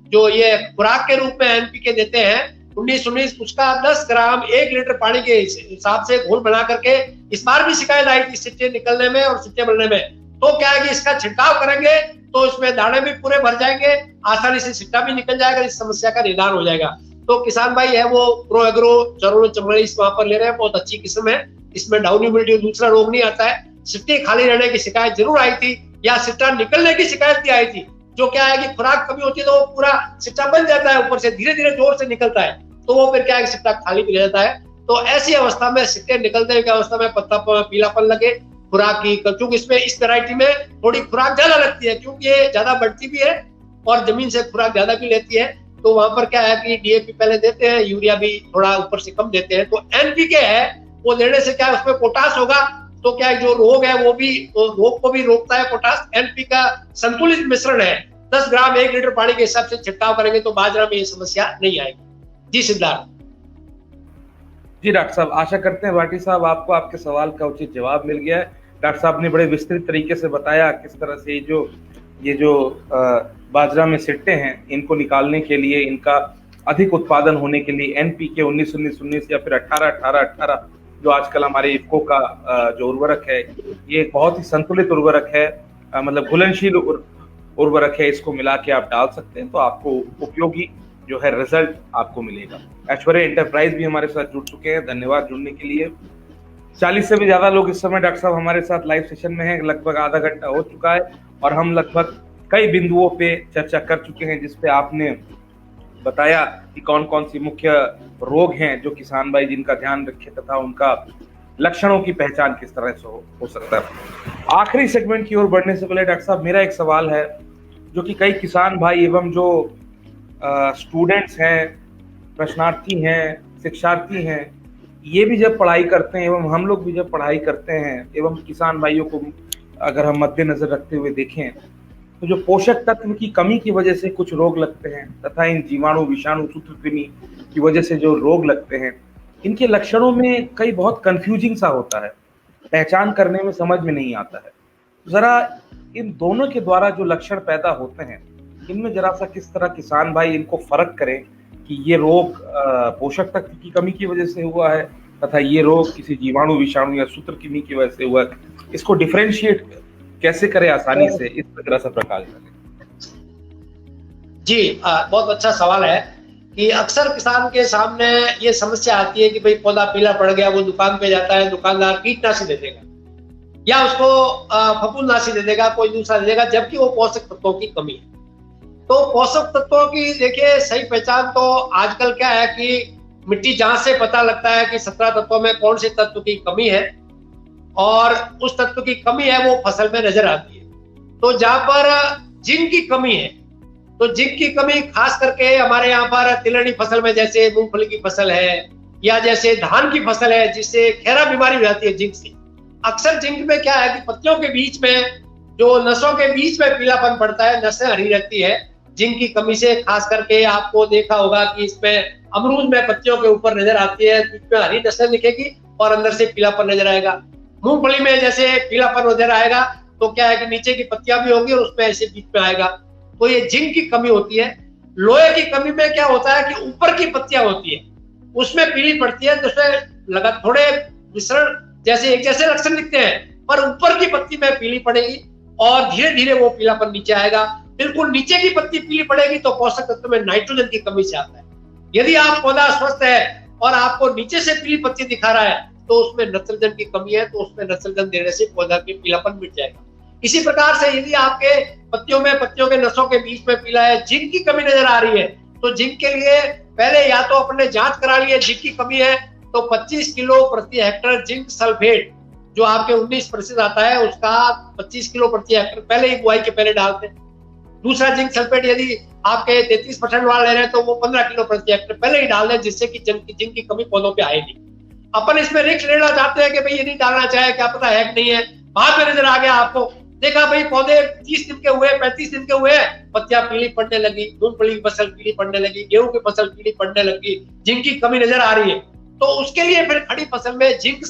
जो ये खुराक के रूप में NPK देते हैं 19-19, उसका 10 ग्राम 1 लीटर पानी के हिसाब से घोल बना करके, इस बार भी शिकायत आई थी सिट्टे निकलने में और सिट्टे बनने में, तो क्या है कि इसका छिड़काव करेंगे तो इसमें दाने भी पूरे भर जाएंगे, आसानी से सिट्टा भी निकल जाएगा, इस समस्या का निदान हो जाएगा। तो किसान भाई है वो प्रो एग्रो 44 वहां पर ले रहे हैं, बहुत अच्छी किस्म है, इसमें डाउनी मिल्ड्यू दूसरा रोग नहीं आता है। सिट्टे खाली रहने की शिकायत जरूर आई थी या सिट्टा निकलने की शिकायत भी आई थी, जो क्या है कि खुराक कमी होती है तो वो पूरा सिट्टा बन जाता है, ऊपर से धीरे धीरे जोर से निकलता है, तो वो फिर क्या है कि सिट्टा खाली भी रह जाता है। तो ऐसी अवस्था में सिट्टे निकलने की अवस्था में पत्ता पीलापन लगे, खुराक की, क्योंकि इसमें इस वैरायटी में थोड़ी खुराक ज्यादा लगती है, क्योंकि ये ज्यादा बढ़ती भी है और जमीन से खुराक ज्यादा भी लेती है, तो वहां पर क्या है कि DAP पहले देते हैं, यूरिया भी थोड़ा ऊपर से कम देते हैं। तो NPK है वो देने से क्या है उसमें पोटास होगा, तो क्या है जो रोग है वो भी रोग को भी रोकता है पोटास। NPK का संतुलित मिश्रण है, 10 ग्राम 1 लीटर पानी के हिसाब से छिड़काव करेंगे तो बाजरा में ये समस्या नहीं आएगी। जी सिद्धार्थ। जी डॉक्टर साहब, आशा करते हैं भाटी साहब आपको आपके सवाल का उचित जवाब मिल गया है। डॉक्टर साहब ने बड़े विस्तृत तरीके से बताया किस तरह से ये जो बाजरा में सिट्टे हैं, इनको निकालने के लिए, इनका अधिक उत्पादन होने के लिए NPK 19-19-19 या फिर 18-18-18 जो आजकल हमारे इफ्को का जो उर्वरक है, ये एक बहुत ही संतुलित उर्वरक है, मतलब घुलनशील उर्वरक है, इसको मिला के आप डाल सकते हैं तो आपको उपयोगी जो है रिजल्ट आपको मिलेगा। ऐश्वर्या एंटरप्राइज भी हमारे साथ जुड़ चुके हैं, धन्यवाद जुड़ने के लिए। 40 से भी ज्यादा लोग इस समय डॉक्टर साहब हमारे साथ लाइव सेशन में हैं, लगभग आधा घंटा हो चुका है और हम लगभग कई बिंदुओं पे चर्चा कर चुके हैं, जिसपे आपने बताया कि कौन कौन सी मुख्य रोग हैं जो किसान भाई जिनका ध्यान रखे तथा उनका लक्षणों की पहचान किस तरह से हो सकता है। आखिरी सेगमेंट की ओर बढ़ने से पहले डॉक्टर साहब मेरा एक सवाल है, जो कि कई किसान भाई एवं जो स्टूडेंट्स हैं, प्रश्नार्थी हैं, शिक्षार्थी हैं, ये भी जब पढ़ाई करते हैं एवं हम लोग भी जब पढ़ाई करते हैं एवं किसान भाइयों को अगर हम मद्देनजर रखते हुए देखें तो जो पोषक तत्व की कमी की वजह से कुछ रोग लगते हैं तथा इन जीवाणु विषाणु सूत्रकृमि की वजह से जो रोग लगते हैं, इनके लक्षणों में कई बहुत कंफ्यूजिंग सा होता है, पहचान करने में समझ में नहीं आता है। जरा इन दोनों के द्वारा जो लक्षण पैदा होते हैं, इनमें जरा सा किस तरह किसान भाई इनको फर्क करें कि ये रोग पोषक तत्व की कमी की वजह से हुआ है तथा ये रोग किसी जीवाणु विषाणु या सूत्रकृमि की वजह से हुआ है, इसको डिफरेंशिएट कैसे करें आसानी से, इस पर जरा सा प्रकाश डालें। जी, बहुत अच्छा सवाल है कि अक्सर किसान के सामने ये समस्या आती है कि भाई पौधा पीला पड़ गया, वो दुकान पे जाता है, दुकानदार कीटनाशी दे देगा या उसको फफूंदनाशी दे देगा, कोई दूसरा दे देगा, जबकि वो पोषक तत्वों की कमी है। तो पोषक तत्वों की देखिए सही पहचान तो आजकल क्या है कि मिट्टी जांच से पता लगता है कि 17 तत्वों में कौन से तत्व की कमी है और उस तत्व की कमी है वो फसल में नजर आती है। तो जहां पर जिंक की कमी है, तो जिंक की कमी खास करके हमारे यहाँ पर तिलहनी फसल में, जैसे मूंगफली की फसल है या जैसे धान की फसल है, जिससे खैरा बीमारी हो जाती है जिंक से। अक्सर जिंक में क्या है कि पत्तियों के बीच में, जो नसों के बीच में पीलापन पड़ता है, नसें हरी रहती है जिंक की कमी से। खास करके आपको देखा होगा कि इसमें अमरूद में पत्तियों के ऊपर नजर आती है, बीच में हरी नसें दिखेगी और अंदर से पीलापन नजर आएगा। मूंगफली में जैसे पीलापन नजर आएगा तो क्या है कि नीचे की पत्तियां भी होगी और उसमें ऐसे बीच में आएगा, तो ये जिंक की कमी होती है। लोहे की कमी में क्या होता है कि ऊपर की पत्तियां होती है उसमें पीली पड़ती है, तो उसमें लगा थोड़े मिश्रण जैसे एक जैसे लक्षण दिखते हैं, पर ऊपर की पत्ती में पीली पड़ेगी और धीरे धीरे वो पीलापन नीचे आएगा। बिल्कुल नीचे की पत्ती पीली पड़ेगी तो पोषक तत्व में नाइट्रोजन की कमी से आता है। यदि आप पौधा स्वस्थ है और आपको नीचे से पीली पत्ती दिखा रहा है तो उसमें नत्रजन की कमी है, तो उसमें नत्रजन देने से पौधा की पीलापन मिट जाएगा। इसी प्रकार से यदि आपके पत्तियों के नसों के बीच में पीला है, जिंक की कमी नजर आ रही है, तो जिंक के लिए पहले या तो अपने जांच करा लिए, जिंक की कमी है तो 25 किलो प्रति हेक्टेयर जिंक सल्फेट जो आपके 19% आता है उसका 25 किलो प्रति हेक्टेयर पहले ही बुआई के पहले डालते हैं। दूसरा जिंक सल्फेट यदि आपके 33% वाला ले रहे हैं तो वो 15 किलो प्रति हेक्टेयर पहले ही डाल दें, जिससे कि जिंक की कमी पौधों पे आएगी। अपन इसमें रिस्क लेना चाहते हैं कि भाई ये नहीं डालना चाहे, क्या पता है कि नहीं है, बाद में नजर आ गया आपको, देखा भाई पौधे 30 दिन के हुए, 35 दिन के हुए, पत्तियां पीली पड़ने लगी, मूंगफली की फसल पीली पड़ने लगी, गेहूं की फसल पीली पड़ने लगी, जिंक की कमी नजर आ रही है। तो उसके लिए फिर खड़ी फसल में जिंक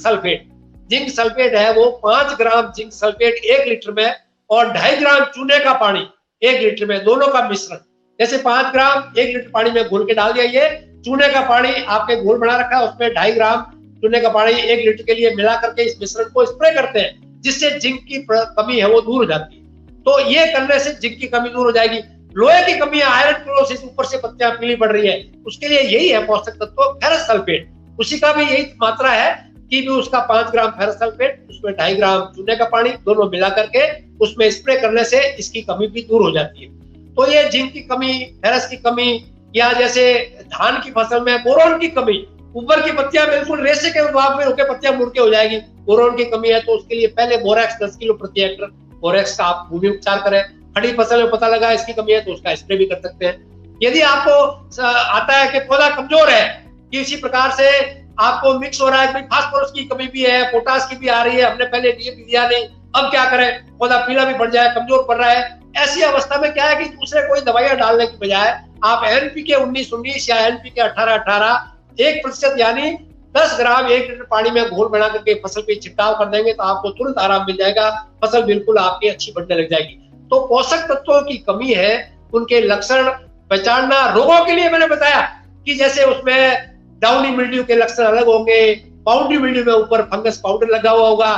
सल्फेट है वो 5 ग्राम जिंक सल्फेट 1 लीटर में और 2.5 ग्राम चूने का पानी 1 लीटर में, दोनों का मिश्रण, जैसे 5 ग्राम 1 लीटर पानी में घोल के डाल दिया, ये चूने का पानी आपके घोल बना रखा है उसमें 2.5 ग्राम चूने का पानी 1 लीटर के लिए मिला करके इस मिश्रण को स्प्रे करते हैं, जिससे जिंक की कमी है वो दूर हो जाती है। तो ये करने से जिंक की कमी दूर हो जाएगी। लोहे की कमी है, आयरन क्लोरोसिस, ऊपर से पत्तियां पीली पड़ रही है, उसके लिए यही है पोषक तत्व फेरस सल्फेट, उसी का भी यही मात्रा है कि भी उसका 5 ग्राम फेरस सल्फेट, उसमें 2.5 ग्राम चूने का पानी, दोनों मिला करके उसमें स्प्रे करने से इसकी कमी भी दूर हो जाती है। तो ये जिंक की कमी, फेरस की कमी, या जैसे धान की फसल में बोरोन की कमी, ऊपर की पत्तियां बिल्कुल रेशे के दबाव में होकर पत्तियां मुड़ के हो जाएगी, बोरोन की कमी है, तो उसके लिए पहले बोरेक्स 10 किलो प्रति हेक्टेयर बोरेक्स का आप भूमि उपचार करें। खड़ी फसल में पता लगा इसकी कमी है तो उसका स्प्रे भी कर सकते हैं। यदि आपको आता है कि पौधा कमजोर है, किसी प्रकार से आपको मिक्स हो रहा है, फास्फोरस की कमी भी है, पोटास की भी आ रही है, हमने पहले डीएपी दिया नहीं, अब क्या करें, पौधा पीला भी पड़ जाए, कमजोर पड़ रहा है, ऐसी अवस्था में क्या है कि दूसरे कोई दवाइयां डालने की बजाय आप एनपीके 19-19 या एनपीके 18-18 1% यानी 10 ग्राम 1 लीटर पानी में घोल बना करके फसल पे छिड़काव कर देंगे तो आपको तुरंत आराम मिल जाएगा, फसल बिल्कुल आपकी अच्छी बढ़ने लग जाएगी। तो पोषक तत्वों की कमी है, उनके लक्षण पहचानना। रोगों के लिए मैंने बताया कि जैसे उसमें डाउनी मिल्ड्यू के लक्षण अलग होंगे, पाउंडी मिल्ड्यू में ऊपर फंगस पाउडर लगा हुआ होगा,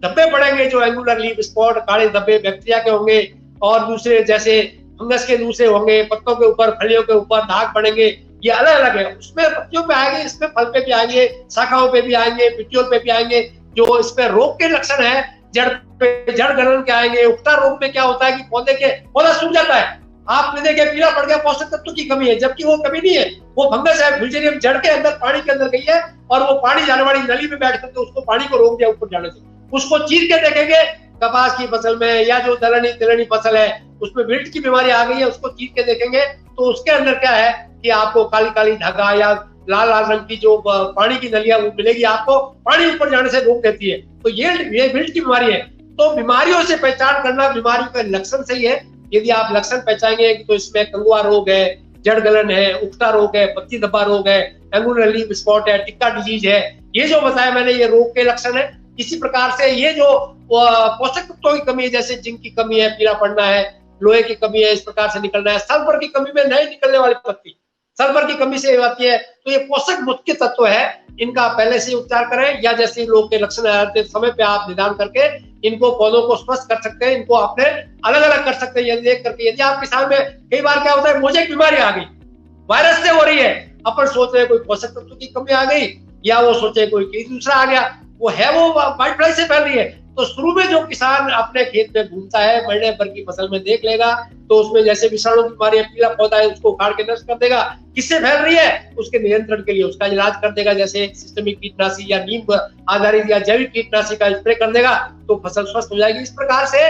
धब्बे पड़ेंगे जो एंगुलर लीफ स्पॉट, काले धब्बे बैक्टीरिया के होंगे, और दूसरे जैसे फंगस के दूसरे होंगे, पत्तों के ऊपर, फलियों के ऊपर दाग पड़ेंगे, ये अलग अलग है। उसमें पत्तियों पे आएंगे, इसमें फल पे भी आएंगे, शाखाओं पे भी आएंगे, पिटियों पे भी आएंगे। जो इसमें रोग के लक्षण है, जड़ पे जड़ गलन के आएंगे। उगता रोग में क्या होता है कि पौधा सूख जाता है, आपने देखे पीला पड़ गया, पोषक तत्व की कमी है, जबकि वो कमी नहीं है, वो फंगस है, फ्यूजेरियम जड़ के अंदर, पानी के अंदर गई है और वो पानी जाने वाली नली में बैठ करके उसको पानी को रोक दिया ऊपर जाने से। उसको चीर के देखेंगे कपास की फसल में या जो दलहनी तिलहनी फसल है उसमें विल्ट की बीमारी आ गई है, उसको चीर के देखेंगे तो उसके अंदर क्या है कि आपको काली काली धागा या लाल लाल रंग की जो पानी की नलियां वो मिलेगी, आपको पानी ऊपर जाने से रोक देती है। तो ये विल्ट की बीमारी है। तो बीमारियों से पहचान करना बीमारियों के लक्षण से ही है। यदि आप लक्षण पहचानेंगे तो इसमें कंगुआ रोग है, जड़ गलन है, उगता रोग है, पत्ती धब्बा रोग है, एंगुलर लीफ स्पॉट है, टिक्का डिजीज है, ये जो बताया मैंने ये रोग के लक्षण है। इसी प्रकार से ये जो पोषक तत्वों की कमी है, जैसे जिंक की कमी है, पीला पड़ना है, लोहे की कमी है, इस प्रकार से निकलना है, सल्फर की कमी में नहीं निकलने वाली पत्ती, सल्फर की कमी से आती है। तो ये पोषक मुख्य तत्व है, इनका पहले से उपचार करें या जैसे लोग के लक्षण आते समय पे आप निदान करके इनको पौधों को स्वस्थ कर सकते हैं, इनको आपने अलग अलग कर सकते हैं। यदि देख करके यदि आप किसान में कई बार क्या होता है, मोजेक बीमारी आ गई, वायरस से हो रही है, अपन सोच रहे कोई पोषक तत्व की कमी आ गई या वो सोचे कोई दूसरा आ गया, वो है वो व्हाइट फ्लाई से फैल रही है। तो शुरू में जो किसान अपने खेत में घूमता है, महीने भर की फसल में देख लेगा तो उसमें जैसे विषाणु की बीमारी है, पीला पौधा है, उसको उखाड़ के नष्ट कर देगा। किससे फैल रही है उसके नियंत्रण के लिए उसका इलाज कर देगा, जैसे सिस्टमिक कीटनाशी या नीम आधारित या जैविक कीटनाशी का स्प्रे कर देगा तो फसल स्वस्थ हो जाएगी। इस प्रकार से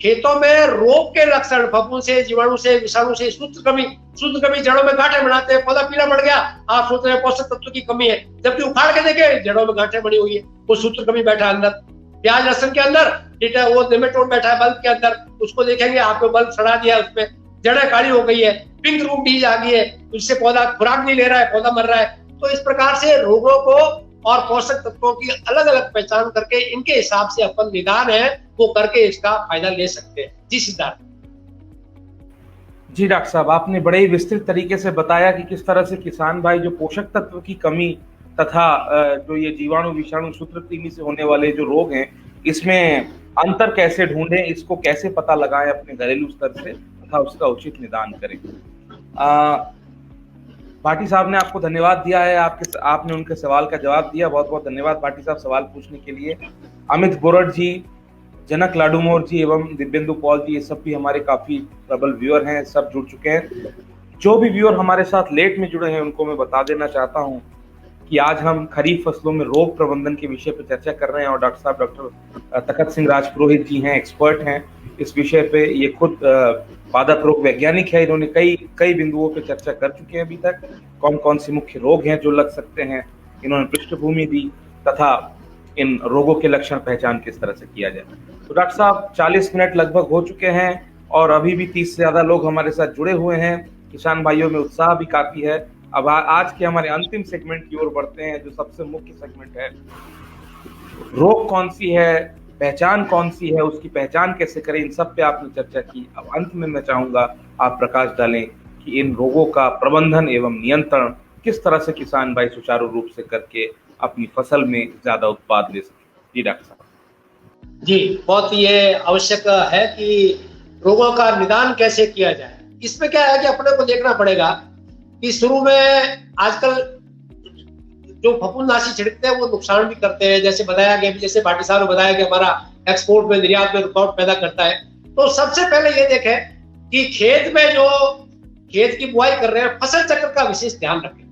खेतों में रोग के लक्षण, फफूंद से, जीवाणु से, विषाणु से, शुद्ध कमी जड़ों में गांठें बनाते हैं, पौधा पीला पड़ गया, आप सोच रहे हैं पोषक तत्व की कमी है, जबकि उखाड़ के देखे जड़ों में गांठें बनी हुई है, वो सूत्र कमी बैठा अंदर। प्याज लहसुन के अंदर ठीक है, वो नेमेटोड बैठा है बल्ब के अंदर, उसको देखेंगे आपको बल्ब सड़ा दिया, उसमें जड़ें काली हो गई है, पिंक रूट डीज आ गई है, उससे पौधा खुराक नहीं ले रहा है, पौधा मर रहा है। तो इस प्रकार से रोगों को और पोषक तत्वों की अलग अलग पहचान करके इनके हिसाब से अपन निदान है वो करके इसका फायदा ले सकते हैं। जी सिद्धार्थ। जी डॉक्टर साहब, आपने बड़े ही विस्तृत तरीके से बताया कि किस तरह से किसान भाई जो पोषक तत्व की कमी तथा जो ये जीवाणु विषाणु सूत्रकृमि से होने वाले जो रोग हैं, इसमें अंतर कैसे ढूंढें, इसको कैसे पता लगाएं अपने घरेलू स्तर से तथा उसका उचित निदान करें। भाटी साहब ने आपको धन्यवाद दिया है, आपने उनके सवाल का जवाब दिया, बहुत बहुत धन्यवाद भाटी साहब सवाल पूछने के लिए। अमित गोरड जी, जनक लाडूमोर जी एवं दिव्येंदु पॉल जी, ये सब भी हमारे काफी प्रबल व्यूअर हैं, सब जुड़ चुके हैं। जो भी व्यूअर हमारे साथ लेट में जुड़े हैं उनको मैं बता देना चाहता हूं कि आज हम खरीफ फसलों में रोग प्रबंधन के विषय पर चर्चा कर रहे हैं और डॉक्टर साहब डॉक्टर तखत सिंह राजपुरोहित जी हैं, एक्सपर्ट हैं इस विषय पे। ये खुद पादप रोग वैज्ञानिक है, इन्होंने कई बिंदुओं पे चर्चा कर चुके हैं अभी तक, कौन कौन से मुख्य रोग हैं जो लग सकते हैं, इन्होंने पृष्ठभूमि दी तथा इन रोगों के लक्षण पहचान किस तरह से किया जाए। तो डॉक्टर साहब 40 मिनट लगभग हो चुके हैं और अभी भी 30 से ज्यादा लोग हमारे साथ जुड़े हुए हैं, किसान भाइयों में उत्साह भी काफी है। अब आज के हमारे अंतिम सेगमेंट की ओर बढ़ते हैं, जो सबसे मुख्य सेगमेंट है, रोग कौन सी है, पहचान कौन सी है, उसकी पहचान कैसे करें, इन सब पे आपने चर्चा की। अब अंत में मैं चाहूंगा आप प्रकाश डालें कि इन रोगों का प्रबंधन एवं नियंत्रण किस तरह से किसान भाई सुचारू रूप से करके अपनी फसल में ज्यादा उत्पाद ले सके। जी डॉक्टर साहब। जी, बहुत ये आवश्यक है कि रोगों का निदान कैसे किया जाए। इसमें क्या है कि अपने को देखना पड़ेगा कि शुरू में आजकल जो फफूंदनाशी छिड़कते हैं वो नुकसान भी करते हैं, जैसे बताया गया, जैसे भाटी साहब ने बताया कि हमारा एक्सपोर्ट में, निर्यात में रुकावट पैदा करता है। तो सबसे पहले ये देखें कि खेत में जो खेत की बुआई कर रहे हैं, फसल चक्र का विशेष ध्यान रखें।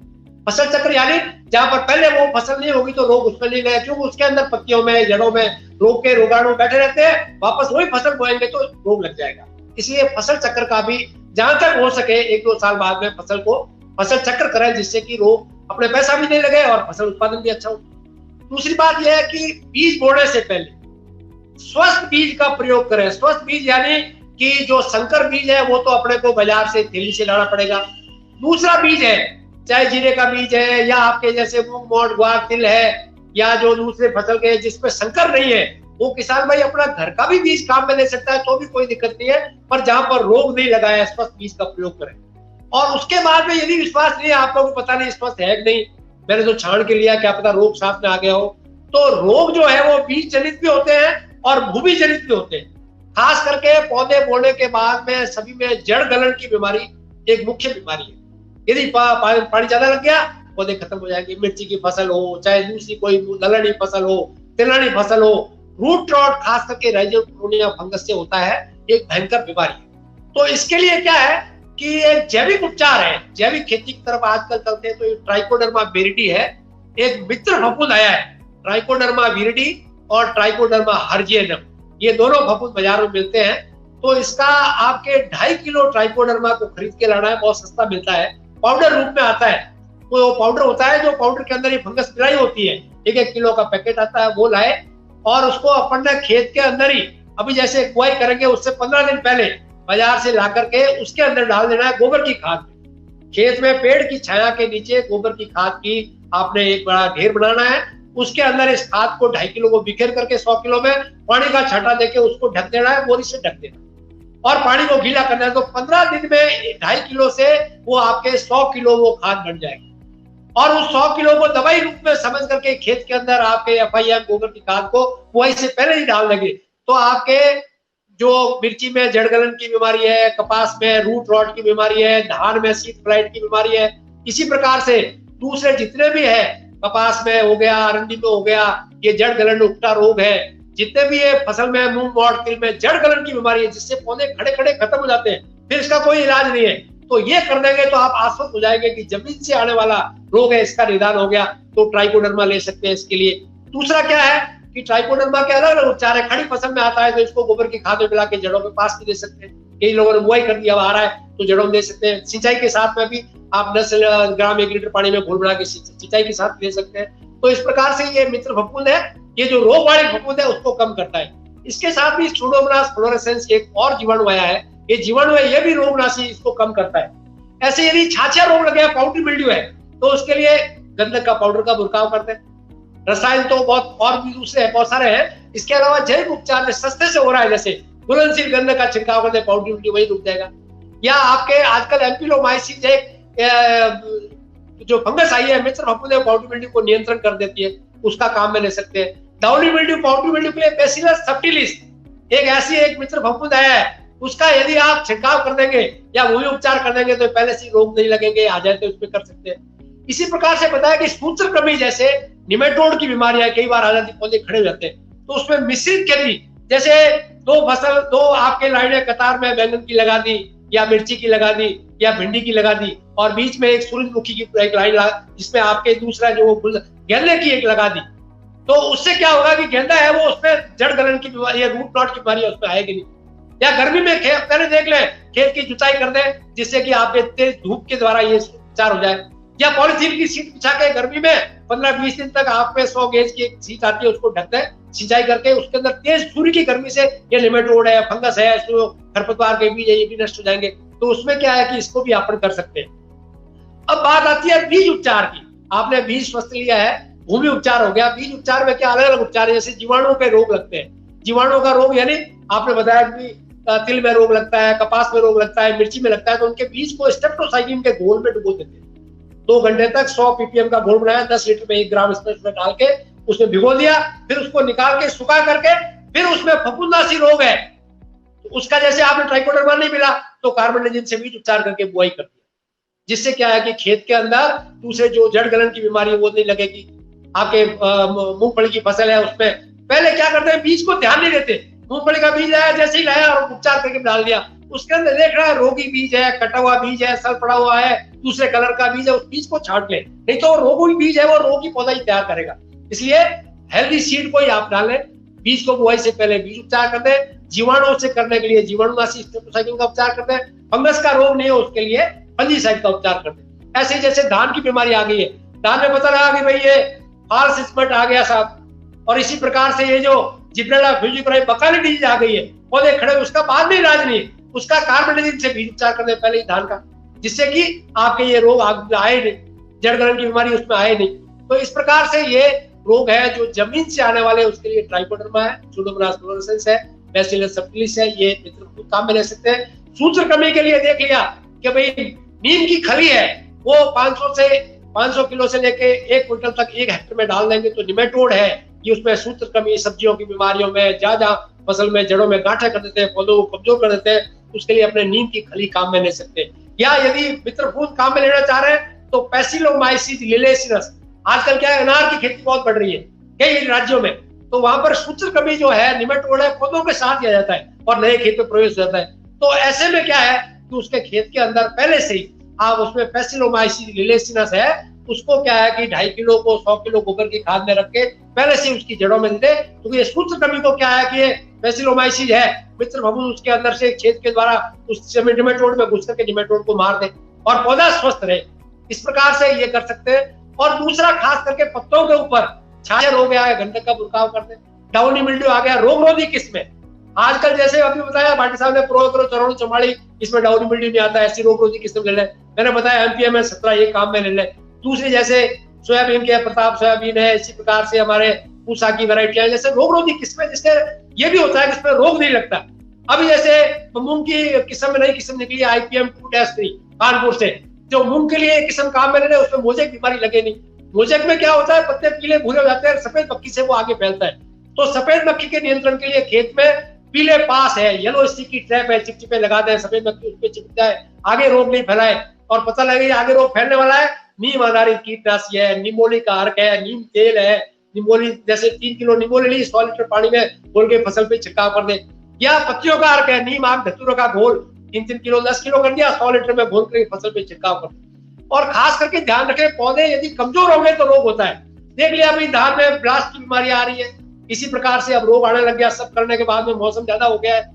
फसल चक्र यानी जहां पर पहले वो फसल नहीं होगी तो रोग उसमें नहीं गए, क्योंकि उसके अंदर पत्तियों में, जड़ों में रोग के रोगाणु बैठे रहते हैं, वापस वही फसल बोएंगे तो रोग लग जाएगा। इसलिए फसल चक्र का भी जहां तक हो सके 1-2 साल बाद में फसल चक्र करें, जिससे कि रोग अपने पैसा भी नहीं लगे और फसल उत्पादन भी अच्छा हो। दूसरी बात यह है कि बीज बोने से पहले स्वस्थ बीज का प्रयोग करें। स्वस्थ बीज यानी कि जो संकर बीज है वो तो अपने को बाजार से थैली से लाना पड़ेगा। दूसरा बीज है, चाहे जीरे का बीज है या आपके जैसे मूंग, मोठ, ग्वार, तिल है या जो दूसरे फसल के जिसमें संकर नहीं है, वो किसान भाई अपना घर का भी बीज काम में ले सकता है, तो भी कोई दिक्कत नहीं है। पर जहां पर रोग नहीं लगा है, स्वस्थ बीज का प्रयोग करें। और उसके बाद में यदि विश्वास नहीं है, आप लोगों को पता नहीं स्वस्थ है कि नहीं, मैंने तो छान के लिया, क्या पता रोग साथ में आ गया हो, तो रोग जो है वो बीज जनित भी होते हैं और भूमि जनित भी होते हैं। खास करके पौधे बोने के बाद में सभी में जड़ गलन की बीमारी एक मुख्य बीमारी है। यदि पानी ज्यादा लग गया पौधे खत्म हो जाएंगे। मिर्ची की फसल हो, चाहे दूसरी कोई ललनी फसल हो, तिलहनी फसल हो, रूट रॉट खास करके राइजोफोनिया फंगस से होता है, एक भयंकर बीमारी है। तो इसके लिए क्या है कि ये जैविक उपचार है। जैविक खेती की तरफ आजकल चलते हैं तो ये ट्राइकोडर्मा विरिडी है, एक मित्र फफूंद आया है। ट्राइकोडर्मा विरिडी और ट्राइकोडर्मा हर्जियनम, ये दोनों फफूंद बाजार में मिलते हैं। तो इसका आपके 2.5 किलो ट्राइकोडर्मा को खरीद के लाना है, बहुत सस्ता मिलता है, पाउडर रूप में आता है। वो पाउडर होता है जो पाउडर के अंदर ये फंगस पिलाई होती है, 1-1 किलो का पैकेट आता है, वो लाए और उसको अपन ने खेत के अंदर ही, अभी जैसे बुआई करेंगे उससे 15 दिन पहले बाजार से ला करके उसके अंदर डाल देना है गोबर की खाद में। खेत में पेड़ की छाया के नीचे गोबर की खाद की आपने एक बड़ा ढेर बनाना है, उसके अंदर इस खाद को 2.5 किलो को बिखेर करके 100 किलो में पानी का छाटा देके उसको ढक देना है, बोरी से ढक देना और पानी को गीला करना है। तो 15 दिन में 2.5 किलो से वो आपके 100 किलो वो खाद बन जाएगी और उस 100 किलो को दवाई रूप में समझ करके खेत के अंदर आपके FIM गोबर की खाद को बुआई से पहले ही डाल देंगे तो आपके जो मिर्ची में जड़ गलन की बीमारी है, कपास में रूट रॉट की बीमारी है, धान में सीड फ्लाइट की बीमारी है, इसी प्रकार से दूसरे जितने भी है, कपास में हो गया, अरंडी में हो गया, ये जड़ गलन उकटा रोग है, जितने भी ये फसल में मूंग मोड़ तिल में जड़ गलन की बीमारी है जिससे पौधे खड़े खड़े खत्म हो जाते हैं, फिर इसका कोई इलाज नहीं है। तो ये कर देंगे तो आप आश्वस्त हो जाएंगे कि जमीन से आने वाला रोग है, इसका निदान हो गया। तो ट्राइकोडर्मा ले सकते हैं इसके लिए। दूसरा क्या है कि ट्राइकोडर्मा के अलग अलग उपचार है। खड़ी फसल में आता है तो इसको गोबर की खाद में मिला के जड़ों में पास भी दे सकते हैं। कई लोगों ने बुआई कर दिया, आ रहा है तो जड़ों में दे सकते हैं। सिंचाई के साथ में भी आप 10 ग्राम 1 लीटर पानी में घोल बना के सिंचाई के साथ दे सकते हैं। तो इस प्रकार से ये मित्र फफूंद है, ये जो रोग वाले फफूंद है उसको कम करता है। इसके साथ भी सुडोमोनास फ्लोरेसेंस एक और जीवाणु आया है, ये जीवाणु है, ये भी रोगनाशी, इसको कम करता है। ऐसे यदि छाछा रोग लगे, पाउडरी मिल्ड्यू है, तो उसके लिए गंधक का पाउडर का बुरकाव करते हैं। रसायन तो बहुत और भी दूसरे बहुत सारे हैं। इसके अलावा जैविक उपचार में सस्ते से हो रहा है, जैसे घुलनशील गंधक का छिड़काव करते, पाउडरी मिल्ड्यू वही रुक जाएगा। या आपके आजकल एम्पिलोमाइसिन जो फंगस आई है, मित्र फफूंद पाउडरी मिल्ड्यू को नियंत्रण कर देती है, उसका काम में ले सकते हैं। डाउनी मिल्ड्यू, पाउडरी मिल्ड्यू के लिए बैसिलस सब्टिलिस एक ऐसी एक मित्र फफूंद आया है, उसका यदि आप छिड़काव कर देंगे या भूमि उपचार कर देंगे तो पहले से रोग नहीं लगेंगे, आ जाए तो इसमें कर सकते हैं। इसी प्रकार से बताया कि सूत्रकृमि जैसे निमेटोड की बीमारियां कई बार आ जाती, पौधे खड़े हो जाते हैं, तो उसमें मिश्रित खेती, जैसे दो आपके लाइनें कतार में बैंगन की लगा दी या मिर्ची की लगा दी या भिंडी की लगा दी और बीच में एक सूरजमुखी की एक लाइन जिसमें आपके दूसरा जो गेंदे की एक लगा दी, तो उससे क्या होगा कि गेंदा है वो उसमें जड़ गलन की बीमारी या रूट नॉट की बीमारी उसमें आएगी नहीं। या गर्मी में पहले देख ले, खेत की जुताई कर दे जिससे कि आपके तेज धूप के द्वारा ये उपचार हो जाए। या पॉलीथीन की सीट बिछा के गर्मी में 15-20 दिन तक आप पे 100 गेज की एक सीट आती है, उसको ढक दें, सिंचाई करके उसके अंदर तेज सूर्य की गर्मी से ये निमेटोड है, फंगस है, खरपतवार के बीज है, ये भी नष्ट हो जाएंगे। तो उसमें क्या है कि इसको भी आपण कर सकते हैं। अब बात आती है बीज उपचार की। आपने बीज स्वस्थ लिया है, भूमि उपचार हो गया। बीज उपचार में क्या अलग अलग उपचार है, जैसे जीवाणुओं के रोग लगते हैं। जीवाणुओं का रोग यानी आपने बताया कि तिल में रोग लगता है, कपास में रोग लगता है, मिर्ची में लगता है, तो उनके बीज को स्टेप्टोसाइक्लिन के घोल में डुबो देते हैं। 2 घंटे तक 100 ppm का घोल बनाया, 10 लीटर में 1 ग्राम इसमें डाल के उसमें भिगो दिया, फिर उसको निकाल के सुखा करके फिर उसमें फफूंदासी रोग है तो उसका जैसे आपने ट्राइकोडर्मा नहीं मिला तो कार्बोनेजिन से बीज उपचार करके बुआई कर दिया, जिससे क्या है कि खेत के अंदर दूसरे जो जड़ गलन की बीमारी है वो नहीं लगेगी। आपके मूंगफली की फसल है उसमें पहले क्या करते हैं, बीज को ध्यान नहीं देते। मूंगफली का बीज आया, जैसे ही लाया और उपचार करके डाल दिया, उसके अंदर देख रहा है रोगी बीज है, कटा हुआ बीज है, सल पड़ा हुआ है, दूसरे कलर का बीज है, उस बीज को छांट ले, नहीं तो रोगी बीज है वो रोगी पौधा ही तैयार करेगा। इसलिए हेल्दी सीड को ही आप डालें, बीज को बुआई से पहले बीज उपचार कर दें। जीवाणुओं से करने के लिए जीवाणुनाशी स्टेप्टोसाइक्लिन का उपचार करते हैं। फंगस का रोग नहीं हो उसके लिए फंजीसाइड का उपचार करते हैं। ऐसे जैसे धान की बीमारी आ गई है, धान में पता लगा कि भाई ये फॉल्स स्पॉट आ गया साहब, और इसी प्रकार से ये जो जिब्रेला फ्यूजिफराई बकाली डिजीज आ गई है, पौधे खड़े, उसका बाद में इलाज नहीं, उसका कार्बोनेजिन से बीज उपचार करने पहले ही धान का, जिससे कि आपके ये रोग आए नहीं, जड़ गलन की बीमारी उसमें आए नहीं। तो इस प्रकार से ये रोग है जो जमीन से आने वाले, उसके लिए ट्राइकोडर्मा है, सुडोमोनास फ्लोरेसेंस है, बैसिलस सब्टिलिस है, ये मित्र काम में ले सकते हैं। सूत्रकृमि के लिए देख लिया कि भाई नीम की खली है वो 500 किलो से लेके 1 क्विंटल तक 1 हेक्टेयर में डाल देंगे तो निमेटोड है, कि उसमें सूत्र कमी, सब्जियों की बीमारियों में, जहाँ जहाँ फसल में जड़ों में गांठें कर देते हैं, पौधों को कमजोर कर देते हैं, उसके लिए अपने नीम की खली काम में ले सकते हैं। या यदि मित्रफूल काम में लेना चाह रहे हैं तो पैसिलोमाइसिस लिलेसिनस, आजकल क्या है, अनार की खेती बहुत बढ़ रही है कई राज्यों में, तो वहां पर सूत्र कमी जो है, निमेटोड है, पौधों के साथ दिया जाता है और नए खेत में प्रवेश हो जाता है। तो ऐसे में क्या है कि उसके खेत के अंदर पहले से ही आप उसमें पैसिलोमाइसिस लिलेसिनस है, उसको क्या है कि 2.5 किलो को 100 किलो गोबर की खाद में रख के पहले से उसकी जड़ों में दे, क्योंकि ये सूत्र कमी को क्या है कि ये पैसिलोमाइसिस है, मित्र फफूंद उसके अंदर से छेद के द्वारा उस निमेटोड में घुस करके निमेटोड को मार दे और पौधा स्वस्थ रहे। इस प्रकार से ये कर सकते हैं। और दूसरा, खास करके पत्तों के ऊपर छाया रोग गया है, गंधक का बुरकाव करते, डाउनी मिल्ड्यू आ गया, रोगरोधी किस्में आजकल जैसे अभी बताया भाटी साहब ने, प्रो 44 इसमें डाउनी मिल्ड्यू नहीं आता, ऐसी रोगरोधी किस्म ले लें। मैंने बताया एमपीएम 17 ये काम में ले लें। दूसरी जैसे सोयाबीन के प्रताप सोयाबीन है, इसी प्रकार से हमारे पूसा की वैरायटियां, जैसे रोगरोधी किस्में जिससे ये भी होता है कि इसमें रोग नहीं लगता। अभी जैसे मूंग की किस्म में नई किस्म निकली IPM 2-3 कानपुर से, जो मूंग के लिए किस्म काम में ले, उसमें मोजेक बीमारी लगे नहीं। मोजेक में क्या होता है, पत्ते पीले भूरे हो जाते हैं, सफेद मक्खी से वो आगे फैलता है। तो सफेद मक्खी के नियंत्रण के लिए खेत में पीले पास है, येलो स्टिकी ट्रैप है, चिपचिपे लगा दें, सफेद मक्खी उस पर चिपक जाए, आगे रोग नहीं फैलाए और पता लगे आगे रोग फैलने वाला है। नीम आधारित कीटनाशी है, निमोली का अर्क है, नीम तेल है, निमोली जैसे 3 किलो निमोली ली, 100 लीटर पानी में घोल के फसल पे छिड़काव कर दे। या पत्तियों का अर्क है, नीम आग धतूरा का घोल 3-3 किलो 10 किलो कर दिया, 100 लीटर में घोल कर फसल पे छिड़काव कर दे। और खास करके ध्यान रखें, पौधे यदि कमजोर हो गए तो रोग होता है। देख लिया अभी धान में ब्लास्ट की बीमारी आ रही है, इसी प्रकार से अब रोग आने लग गया। सब करने के बाद में मौसम ज्यादा हो गया है,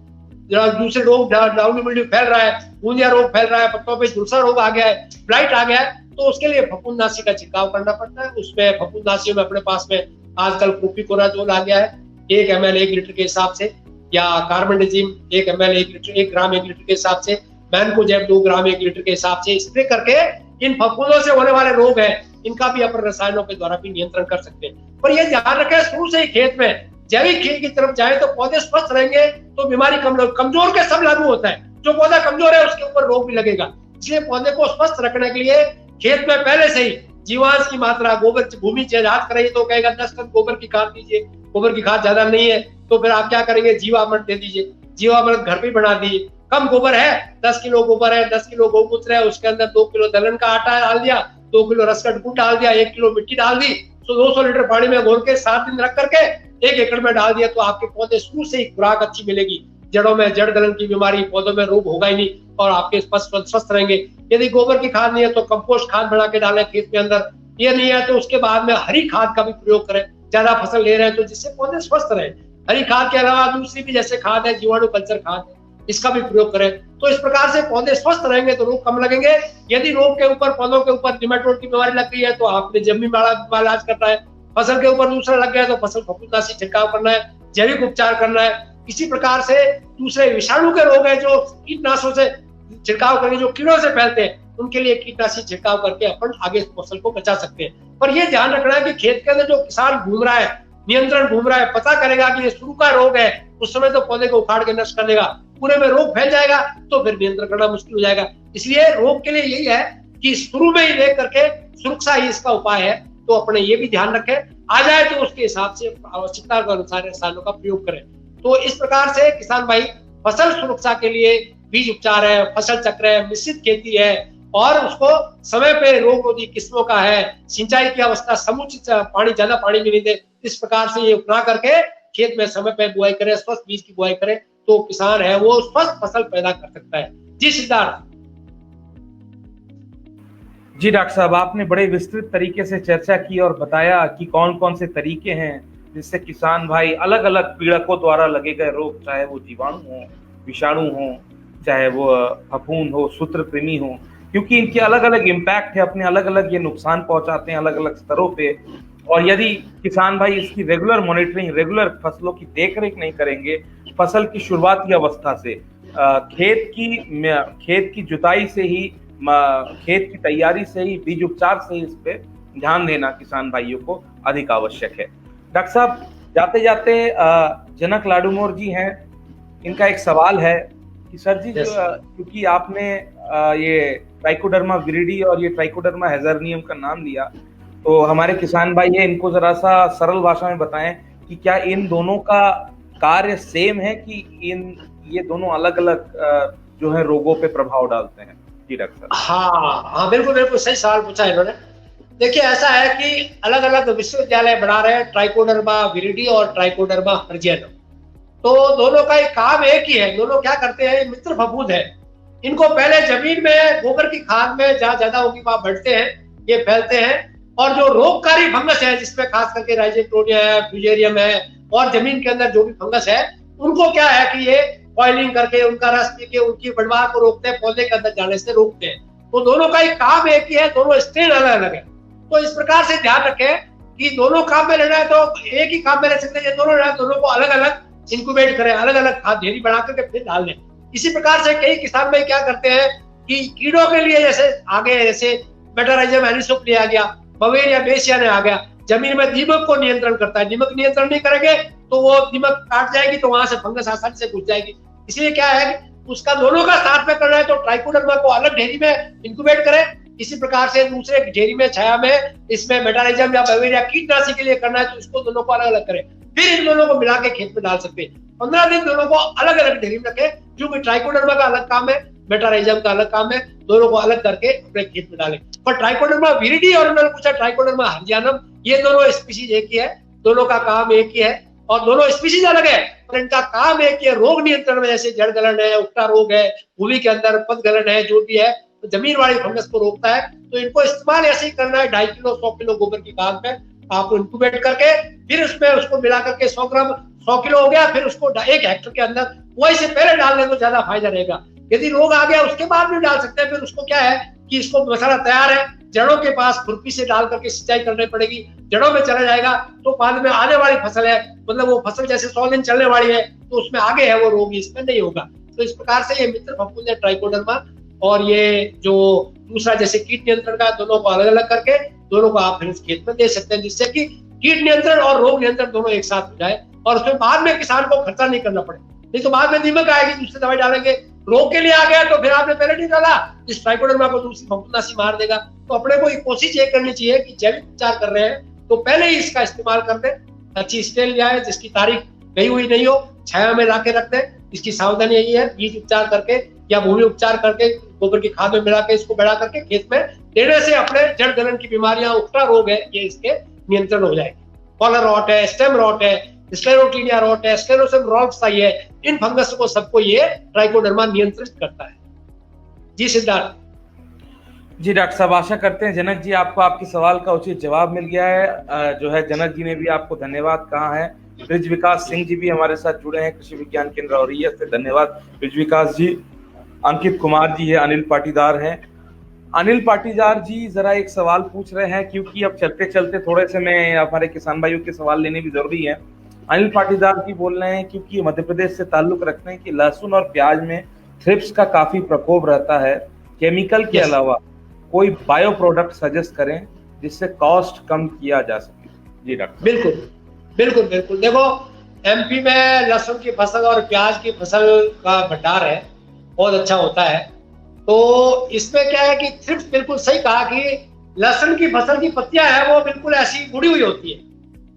दूसरे रोग, डाउनी मिल्ड्यू फैल रहा है, बूंदिया रोग फैल रहा है, पत्तों पे झुलसा रोग आ गया है, ब्लाइट आ गया है, तो उसके लिए फफूंदनाशी का छिड़काव करना पड़ता है। उसमें फफूंदनाशी में अपने पास में आजकल प्रोपिकोनाजोल आ गया है 1 ml 1 लीटर के हिसाब से, या कार्बेंडाजिम 1 ml 1 ग्राम 1 लीटर के हिसाब से, मैनकोजेब 2 ग्राम 1 लीटर के हिसाब से स्प्रे करके इन फफूंदों से होने वाले रोग है इनका भी अपन रसायनों के द्वारा भी नियंत्रण कर सकते हैं। पर यह ध्यान रखें, शुरू से ही खेत में जैविक खेती की तरफ जाए तो पौधे स्वस्थ रहेंगे, तो बीमारी कमजोर के सब लागू होता है। जो पौधा कमजोर है उसके ऊपर रोग भी लगेगा। इसलिए पौधे को स्वस्थ रखने के लिए खेत में पहले से ही जीवांश की मात्रा, गोबर भूमि चेंज हाथ करेंगे तो कहेगा 10 टन गोबर की खाद दीजिए, गोबर की खाद ज्यादा नहीं है तो फिर आप क्या करेंगे, जीवामृत दे दीजिए। जीवामृत घर पे बना दीजिए। कम गोबर है, 10 किलो गोबर है, 10 किलो गौमूत्र है, उसके अंदर 2 किलो दलहन का आटा डाल दिया, 2 किलो रसकट गुड़ डाल दिया, 1 किलो मिट्टी डाल दी, तो 200 लीटर पानी में घोल के 7 दिन रख करके 1 एकड़ में डाल दिया, तो आपके पौधे शुरू से ही खुराक अच्छी मिलेगी। जड़ों में जड़ गलन की बीमारी, पौधों में रोग होगा ही नहीं और आपके स्वस्थ रहेंगे। यदि गोबर की खाद नहीं है तो कंपोस्ट खाद बना के डालें खेत के अंदर। ये नहीं है तो उसके बाद में हरी खाद का भी प्रयोग करें, ज्यादा फसल ले रहे हैं तो जिससे पौधे स्वस्थ रहे। हरी खाद के अलावा दूसरी भी जैसे खाद है, जीवाणु कल्चर खाद है, इसका भी प्रयोग करें। तो इस प्रकार से पौधे स्वस्थ रहेंगे तो रोग कम लगेंगे। यदि रोग के ऊपर, पौधों के ऊपर निमेटोड की बीमारी लग गई है तो आपने जमीन वाला इलाज करना है। फसल के ऊपर दूसरा लग गया तो फसल फफूंदनाशी छिड़काव करना है, जैविक उपचार करना है। इसी प्रकार से दूसरे विषाणु के रोग है जो कीटनाशकों से छिड़काव करके, जो कीड़ों से फैलते हैं, उनके लिए कीटनाशी छिड़काव करके अपन आगे फसल को बचा सकते हैं। पर यह ध्यान रखना है कि खेत के अंदर जो किसान घूम रहा है, नियंत्रण घूम रहा है, पता करेगा कि ये शुरू का रोग है, उस समय तो पौधे को उखाड़ के नष्ट कर देगा, पूरे में रोग फैल जाएगा तो फिर नियंत्रण करना मुश्किल हो जाएगा। इसलिए रोग के लिए यही है कि शुरू में ही देख करके सुरक्षा ही इसका उपाय है। तो अपने ये भी ध्यान रखें, आ जाए तो उसके हिसाब से आवश्यकता के अनुसार रसायनों का प्रयोग करें। तो इस प्रकार से किसान भाई फसल सुरक्षा के लिए बीज उपचार है, फसल चक्र है, मिश्रित खेती है और उसको समय पे रोगरोधी किस्मों का है, सिंचाई की अवस्था समुचित, पानी ज्यादा पानी भी नहीं दे, इस प्रकार से ये अपना करके खेत में समय पे बुआई करे, स्वस्थ बीज की बुआई करे तो किसान है वो स्वस्थ फसल पैदा कर सकता है। जी सिद्धार्थ। जी डॉक्टर साहब, आपने बड़े विस्तृत तरीके से चर्चा की और बताया कि कौन कौन से तरीके हैं जिससे किसान भाई अलग अलग पीड़कों द्वारा लगे गए रोग, चाहे वो जीवाणु हो, विषाणु हो, चाहे वो फफूंद हो, सूत्रकृमि हो, क्योंकि इनके अलग अलग इम्पैक्ट है, अपने अलग अलग ये नुकसान पहुंचाते हैं अलग अलग स्तरों पे। और यदि किसान भाई इसकी रेगुलर मॉनिटरिंग, रेगुलर फसलों की देखरेख नहीं करेंगे, फसल की शुरुआती अवस्था से खेत की जुताई से ही, खेत की तैयारी से ही, बीज उपचार से ही इस पे ध्यान देना किसान भाइयों को अधिक आवश्यक है। डॉक्टर साहब, जाते जाते जनक लाडूमोर जी हैं, इनका एक सवाल है कि सर जी, क्योंकि आपने ये ट्राइकोडर्मा विरिडी और ये ट्राइकोडर्मा हेजरनियम का नाम लिया, तो हमारे किसान भाई है, इनको जरा सा सरल भाषा में बताएं कि क्या इन दोनों का कार्य सेम है कि ये दोनों अलग अलग जो है रोगों पे प्रभाव डालते हैं? जी डॉक्टर। हाँ हाँ, बिल्कुल बिल्कुल सही सवाल पूछा इन्होंने। देखिए ऐसा है कि अलग अलग विश्वविद्यालय बना रहे हैं, ट्राइकोडर्मा विरिडी और ट्राइकोडर्मा हर्जियानम। तो दोनों का एक काम एक ही है। दोनों क्या करते हैं, मित्र फफूंद है। इनको पहले जमीन में गोबर की खाद में जहाँ ज्यादा होगी वहां बढ़ते हैं, ये फैलते हैं, और जो रोगकारी फंगस है जिसमें खास करके राइजेक्टोनिया है, फ्यूजेरियम है, और जमीन के अंदर जो भी फंगस है, उनको क्या है कि ये बॉइलिंग करके उनका रस पी के उनकी बढ़वार को रोकते हैं, पौधे के अंदर जाने से रोकते हैं। तो दोनों का एक काम एक ही है, दोनों स्ट्रेन अलग अलग है। तो इस प्रकार से ध्यान रखें कि दोनों काम में लेना है तो एक ही काम में रह सकते हैं, दोनों को अलग अलग इंक्यूबेट करें, अलग अलग खाद ढेरी बना करके फिर डाल दें। इसी प्रकार से कई किसान भाई क्या करते हैं कि कीड़ों के लिए जैसे आगे जैसे मेटाराइजम एनिसोप्ली आ गया, बवेरिया बेसिया ने आ गया, जमीन में दीमक को नियंत्रण करता है। दीमक नियंत्रण नहीं करेंगे तो वो दीमक काट जाएगी, तो वहां से फंगस आसानी से घुस जाएगी। इसलिए क्या है कि उसका दोनों का साथ में करना है, तो ट्राइकोडर्मा को अलग ढेरी में इंक्यूबेट करें। इसी प्रकार से दूसरे ढेरी में छाया में इसमें मेटाराइजम या बवेरिया कीटनाशी के लिए करना है, तो इसको दोनों को अलग अलग करें, फिर इन दोनों को मिला के खेत में डाल सकते हैं। 15 दिन दोनों को अलग अलग ढेरी में रखें, क्योंकि ट्राइकोडर्मा का अलग काम है, मेटाराइजम का अलग काम है, दोनों को अलग करके अपने खेत में डालें। पर ट्राइकोडर्मा विरिडी और उन्होंने पूछा ट्राइकोडर्मा हर्जियानम, ये दोनों स्पीशीज एक ही है, दोनों का काम एक ही है, और दोनों स्पीशीज अलग है और इनका काम एक ही है। रोग नियंत्रण में जैसे जड़ गलन है, उक्टा रोग है, भूमि के अंदर पद गलन है, जो भी है तो जमीन वाली फंगस को रोकता है। तो इनको इस्तेमाल ऐसे ही करना है, 2.5 किलो 100 किलो गोबर की खाद में आप इंक्यूबेट करके फिर उसमें उसको मिला करके 100 ग्राम 100 किलो हो गया, फिर उसको 1 हेक्टर के अंदर वही से पहले डाल दें तो ज्यादा फायदा रहेगा। यदि रोग आ गया उसके बाद भी डाल सकते हैं। फिर उसको क्या है कि इसको मसाला तैयार है, जड़ों के पास खुरपी से डाल करके सिंचाई करनी पड़ेगी, जड़ों में चला जाएगा तो बाद में आने वाली फसल है, मतलब वो फसल जैसे 100 दिन चलने वाली है, तो उसमें आगे है वो रोग, इसमें नहीं होगा। तो इस प्रकार से ये मित्र फफूंद है ट्राइकोडर्मा, और ये जो दूसरा जैसे कीट नियंत्रण का, दोनों को अलग अलग करके दोनों को आप फिर इस खेत में दे सकते हैं, जिससे कि कीट नियंत्रण और रोग नियंत्रण दोनों एक साथ हो जाए, और उसमें बाद में किसान को खर्चा नहीं करना पड़े। नहीं तो बाद में दीमक आएगी, दूसरी दवाई डालेंगे, रोग के लिए आ गया तो फिर आपने पहले नहीं डाला, इस ट्राइकोडर्मा को दूसरी फफूंदनाशी मार देगा। तो अपने को कोशिश ये करनी चाहिए कि जैविक उपचार कर रहे हैं तो पहले ही इसका इस्तेमाल कर दें, अच्छी स्टेल ले आए जिसकी तारीख गई हुई नहीं हो, छाया में ला के रख दें। इसकी सावधानी यही है, बीज उपचार करके या भूमि उपचार करके गोबर की खाद में मिला के इसको बढ़ा करके खेत में देने से अपने जड़ गलन की बीमारियां, उक्टा रोग है, ये इसके नियंत्रण हो जाएगी। कॉलर रॉट है, स्टेम रॉट है, स्क्लेरोटिनिया रॉट है, स्क्लेरोसिस रॉट्स है, इन फंगस को सबको ये ट्राइकोडर्मा नियंत्रित करता है। जी सिद्धार्थ। जी डॉक्टर साहब, आशा करते हैं जनक जी आपको आपके सवाल का उचित जवाब मिल गया है। जो है जनक जी ने भी आपको धन्यवाद कहा है। ब्रिज विकास सिंह जी भी हमारे साथ जुड़े हैं कृषि विज्ञान केंद्र औरैया से, धन्यवाद ब्रिज विकास जी। अंकित कुमार जी है, अनिल पाटीदार हैं। अनिल पाटीदार जी जरा एक सवाल पूछ रहे हैं, क्योंकि अब चलते चलते थोड़े से में हमारे किसान भाइयों के सवाल लेने भी जरूरी है। अनिल पाटीदार जी बोल रहे हैं क्योंकि मध्य प्रदेश से ताल्लुक रखते हैं कि लहसुन और प्याज में थ्रिप्स का काफी प्रकोप रहता है, केमिकल के अलावा कोई बायो प्रोडक्ट सजेस्ट करें जिससे कॉस्ट कम किया जा सके। जी डॉक्टर। बिल्कुल बिल्कुल बिल्कुल। देखो एमपी में लहसुन की फसल और प्याज की फसल का भंडार है, बहुत अच्छा होता है। तो इसमें क्या है कि थ्रिप्स, बिल्कुल सही कहा कि लहसुन की फसल की पत्तियां है वो बिल्कुल ऐसी मुड़ी हुई होती है,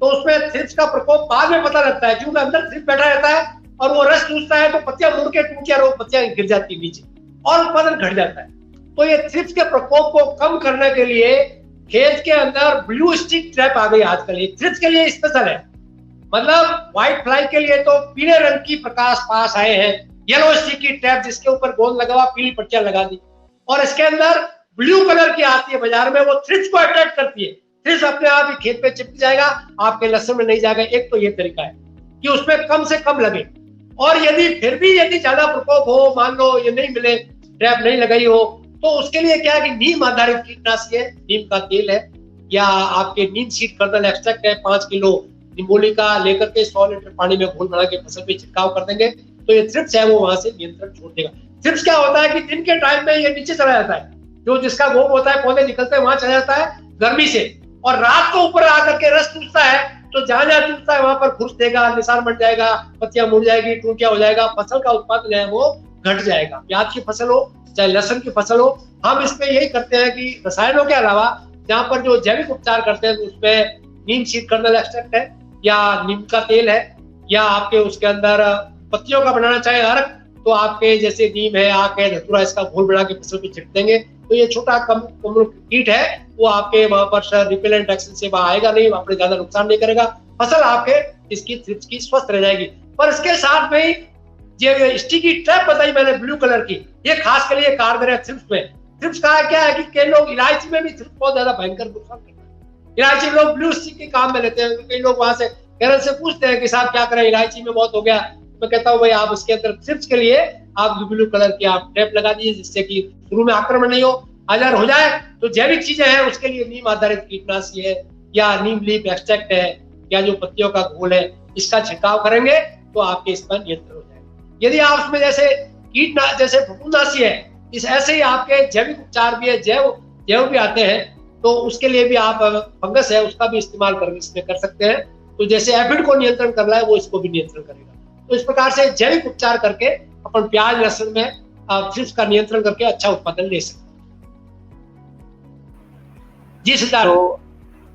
तो उसमें थ्रिप्स का प्रकोप बाद में पता लगता है, क्योंकि अंदर थ्रिप्स बैठा रहता है और वो रस चूसता है तो पत्तियां मुड़ के टूट के पत्तियां गिर जाती है नीचे और उत्पादन घट जाता है। तो ये थ्रिप्स के प्रकोप को कम करने के लिए खेत के अंदर ब्लू स्टिक ट्रैप आ गई आजकल। ये थ्रिप्स के लिए स्पेशल है, मतलब व्हाइट फ्लाई के लिए तो पीले रंग की प्रकाश पास आए हैं, येलो स्टिक की ट्रैप जिसके ऊपर गोंद लगा हुआ, पीली पट्टियां लगा दी, और इसके अंदर ब्लू कलर की आती है बाजार में, वो थ्रिप्स को अट्रैक्ट करती है। थ्रिप्स अपने आप ही खेत पे चिपक जाएगा, आपके लहसुन में नहीं जाएगा। एक तो ये तरीका है कि उसमें कम से कम लगे, और यदि फिर भी यदि ज्यादा प्रकोप हो, मान लो ये नहीं मिले, ट्रैप नहीं लगाई हो, तो उसके लिए क्या है कि नीम आधारित कीटनाशक है, नीम का तेल है या आपके नीम सीड कर्नल एक्सट्रैक्ट है, 5 किलो निम्बोली का लेकर के 100 लीटर पानी में घोल बना के फसल पे छिड़काव कर देंगे तो ये थ्रिप्स है वो वहां से नियंत्रण छोड़ देगा। थ्रिप्स क्या होता है कि दिन के टाइम में ये नीचे चला जाता है, जो जिसका गोब होता है, पौधे निकलते हैं वहां चला जाता है गर्मी से, और रात को ऊपर आकर के रस चूसता है, तो जहां जहां चूसता है वहां पर घुस देगा, निशान बन जाएगा, पत्तियां मुड़ जाएगी, टूटिया हो जाएगा, फसल का उत्पादन है वो घट जाएगा। प्याज की फसल हो चाहे लहसुन की फसल हो, हम इसमें यही करते हैं कि रसायनों के अलावा जहाँ पर जो जैविक उपचार करते हैं उसमें नीम सीड कर्नल एक्सट्रैक्ट है, या नीम का तेल है, या आपके उसके अंदर पत्तियों का बनाना चाहे अर्क, तो आपके जैसे नीम है, आक है, धतूरा, इसका घोल बना के फसल पे छिड़क देंगे, तो ये छोटा कम कीट है, वो आपके वहां पर रिपेलेंट एक्शन से वहां आएगा नहीं, आपने ज्यादा नुकसान नहीं करेगा, फसल आपके इसकी थ्रिप्स की स्वस्थ रह जाएगी। पर इसके साथ में ये स्टिकी ट्रैप बताई मैंने ब्लू कलर की, ये खास कर ये कारगर है थ्रिप्स में। थ्रिप्स का क्या है कि कई लोग इलायची में भी थ्रिप्स बहुत ज्यादा भयंकर नुकसान करता है। इलायची लोग ब्लू स्टिक के काम में लेते हैं, कई लोग वहां से केरल से पूछते हैं कि साहब क्या करें, इलायची में बहुत हो गया। मैं कहता हूँ भाई आप उसके अंदर थ्रिप्स के लिए आप ब्लू कलर की आप ट्रैप लगा दीजिए, जिससे कि शुरू में आक्रमण नहीं हो, अगर हो जाए तो जैविक चीजें हैं उसके लिए नीम आधारित कीटनाशी है, या नीम लीफ एक्सट्रैक्ट है, या जो पत्तियों का घोल है, इसका छिड़काव करेंगे तो आपके इस पर नियंत्रण हो जाएगा। यदि आप उसमें जैसे जैसे फफूंदनाशी है, इस ऐसे ही आपके जैविक उपचार भी है, जैव भी आते हैं, तो उसके लिए भी आप फंगस है उसका भी इस्तेमाल कर इसमें कर सकते हैं। तो जैसे एफिड को नियंत्रण कर रहा है वो इसको भी नियंत्रण करेगा। तो इस प्रकार से जैविक उपचार करके अपन प्याज लहसुन में थ्रिप्स का नियंत्रण करके अच्छा उत्पादन ले सकते हैं। जी सिद्धार्थ। तो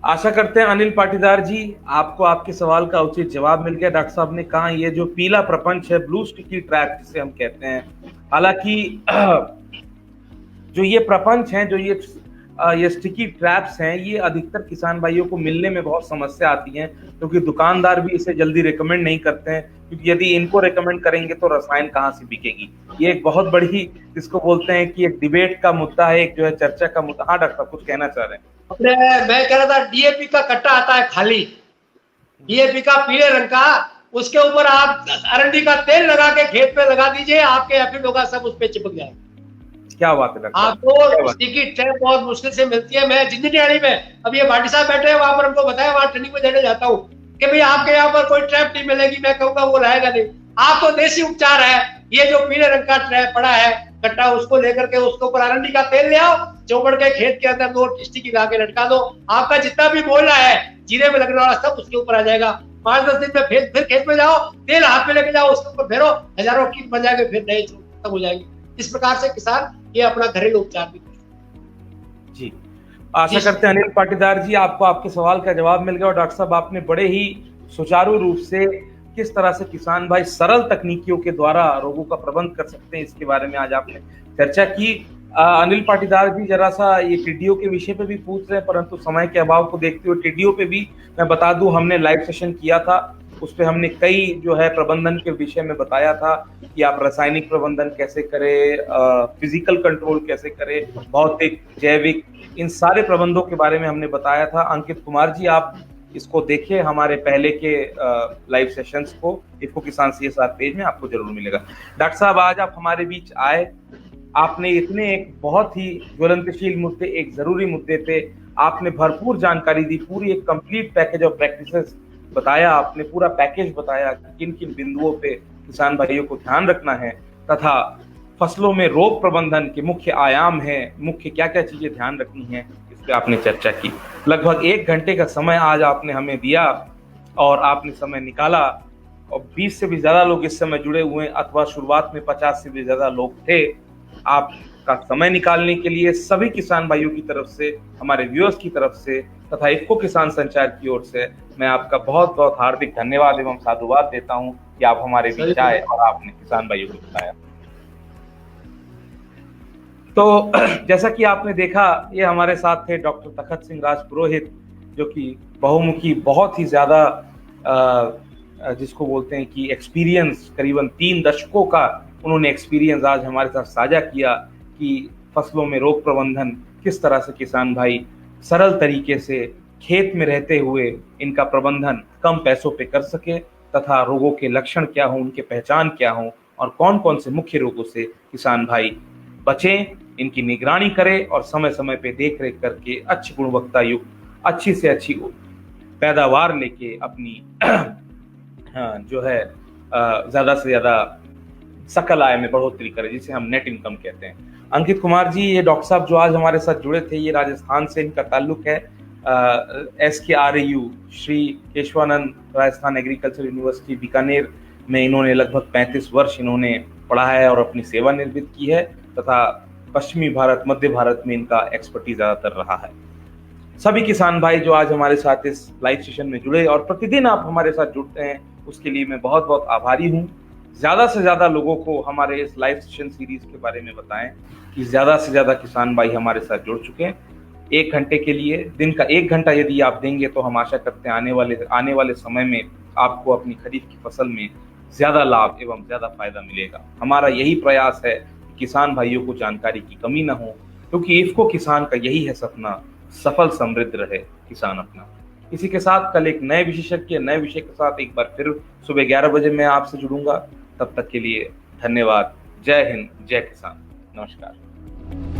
आशा करते हैं अनिल पाटीदार जी आपको आपके सवाल का उचित जवाब मिल गया। डॉक्टर साहब ने कहा ये जो पीला प्रपंच है, ब्लू स्टिकी ट्रैप जिसे हम कहते हैं, हालांकि जो ये प्रपंच हैं, जो ये स्टिकी ट्रैप्स हैं, ये अधिकतर किसान भाइयों को मिलने में बहुत समस्या आती है, क्योंकि दुकानदार भी इसे जल्दी रिकमेंड नहीं करते हैं, क्योंकि यदि इनको रिकमेंड करेंगे तो रसायन कहाँ से बिकेगी। ये एक बहुत बड़ी, जिसको बोलते हैं कि एक डिबेट का मुद्दा है, एक जो है चर्चा का मुद्दा। हाँ डॉक्टर साहब कुछ कहना चाह रहे हैं? मैं कह रहा था डीएपी का कट्टा आता है खाली, डीएपी का पीले रंग का, उसके ऊपर आप अरंडी का तेल लगा के खेत पे लगा दीजिए, आपके एफिड होगा सब उस पे चिपक जाएगा। क्या बात है डॉक्टर? आपको स्टिकी ट्रैप बहुत मुश्किल से मिलती है। मैं जिंदगी में, अब ये भाटी साहब बैठे हैं वहां पर, हमको बताया, वहां ट्रेनिंग में देने जाता हूँ कि भाई आपके यहाँ पर कोई ट्रैप नहीं मिलेगी, मैं कहूँगा वो रहेगा नहीं। आपको देसी उपचार है, ये जो पीले रंग का ट्रैप पड़ा है कट्टा, उसको लेकर के उसके ऊपर अरंडी का तेल ले आओ, चौपड़ के खेत के अंदर 2 स्टिकी ला के लटका दो, आपका जितना भी मोहल्ला है जीरे में लगने वाला सब उसके ऊपर आ जाएगा। 5-10 दिन में फिर खेत में जाओ, तेल हाथ में लेके जाओ, उसके ऊपर फेरो, हजारों कीट बन जाएंगे, फिर नए खत्म हो जाएंगे। इस प्रकार से किसान ये अपना घरेलू उपचार भी करते। जी, आशा करते हैं अनिल पाटीदार जी आपको आपके सवाल का जवाब मिल गया। और डॉक्टर साहब आपने बड़े ही सुचारू रूप से किस तरह से किसान भाई सरल तकनीकियों के द्वारा रोगों का प्रबंध कर सकते हैं, इसके बारे में आज आपने चर्चा की। अनिल पाटीदार जी जरा सा ये टिड्डियों के विषय पे भी पूछ रहे हैं, परंतु समय के अभाव को देखते हुए टिड्डियों पे भी मैं बता दूं हमने लाइव सेशन किया था, उस पर हमने कई जो है प्रबंधन के विषय में बताया था कि आप रासायनिक प्रबंधन कैसे करें, फिजिकल कंट्रोल कैसे करें, भौतिक, जैविक, इन सारे प्रबंधों के बारे में हमने बताया था। अंकित कुमार जी आप इसको देखिए, हमारे पहले के लाइव सेशंस को, इनको किसान CSR पेज में आपको जरूर मिलेगा। डॉक्टर साहब आज आप हमारे बीच आए, आपने इतने एक बहुत ही ज्वलंतशील मुद्दे, एक जरूरी मुद्दे पे आपने भरपूर जानकारी दी, पूरी एक कंप्लीट पैकेज ऑफ प्रैक्टिसेस बताया, आपने पूरा पैकेज बताया किन किन बिंदुओं पे किसान भाइयों को ध्यान रखना है, तथा फसलों में रोग प्रबंधन के मुख्य आयाम है, मुख्य क्या क्या चीजें ध्यान रखनी है, इस पे आपने चर्चा की। लगभग 1 घंटे का समय आज आपने हमें दिया और आपने समय निकाला, और 20 से भी ज्यादा लोग इस समय जुड़े हुए हैं, अथवा शुरुआत में 50 से भी ज्यादा लोग थे। आपका समय निकालने के लिए सभी किसान भाइयों की तरफ से, हमारे व्यूअर्स की तरफ से तथा इफ्को किसान संचार की ओर से मैं आपका बहुत बहुत हार्दिक धन्यवाद एवं साधुवाद देता हूं कि आप हमारे बीच आए और आपने किसान भाइयों को बताया। तो जैसा कि आपने देखा, ये हमारे साथ थे डॉक्टर तखत सिंह राज पुरोहित, जो कि बहुमुखी, बहुत ही ज्यादा जिसको बोलते हैं कि एक्सपीरियंस, करीबन 3 दशकों का उन्होंने एक्सपीरियंस आज हमारे साथ साझा किया कि फसलों में रोग प्रबंधन किस तरह से किसान भाई सरल तरीके से खेत में रहते हुए इनका प्रबंधन कम पैसों पे कर सके, तथा रोगों के लक्षण क्या हो, उनके पहचान क्या हो, और कौन कौन से मुख्य रोगों से किसान भाई बचें, इनकी निगरानी करें और समय समय पे देख रेख करके अच्छी गुणवत्ता युक्त, अच्छी से अच्छी पैदावार लेके अपनी जो है ज्यादा से ज्यादा सकल आय में बढ़ोतरी करें, जिसे हम नेट इनकम कहते हैं। अंकित कुमार जी, ये डॉक्टर साहब जो आज हमारे साथ जुड़े थे, ये राजस्थान से इनका ताल्लुक है। SKRU Shri Keshavanand Rajasthan agriculture university Bikaner में इन्होंने लगभग 35 वर्ष इन्होंने पढ़ा है और अपनी सेवा निर्वृत्त की है, तथा पश्चिमी भारत, मध्य भारत में इनका एक्सपर्टीज ज़्यादातर रहा है। सभी किसान भाई जो आज हमारे साथ इस लाइव सेशन में जुड़े और प्रतिदिन आप हमारे साथ जुड़ते हैं, उसके लिए मैं बहुत बहुत आभारी हूँ। ज़्यादा से ज़्यादा लोगों को हमारे इस लाइव सेशन सीरीज के बारे में बताएं कि ज़्यादा से ज़्यादा किसान भाई हमारे साथ जुड़ चुके हैं। 1 घंटे के लिए, दिन का 1 घंटा यदि आप देंगे तो हम आशा करते हैं आने वाले समय में आपको अपनी खरीफ की फसल में ज़्यादा लाभ एवं ज़्यादा फायदा मिलेगा। हमारा यही प्रयास है कि किसान भाइयों को जानकारी की कमी न हो, क्योंकि इफ्को किसान का यही है सपना, सफल समृद्ध रहे किसान अपना। इसी के साथ कल एक नए विशेषज्ञ नए विषय के साथ एक बार फिर सुबह 11 बजे मैं आपसे जुड़ूंगा। तब तक के लिए धन्यवाद। जय हिंद, जय किसान। नमस्कार।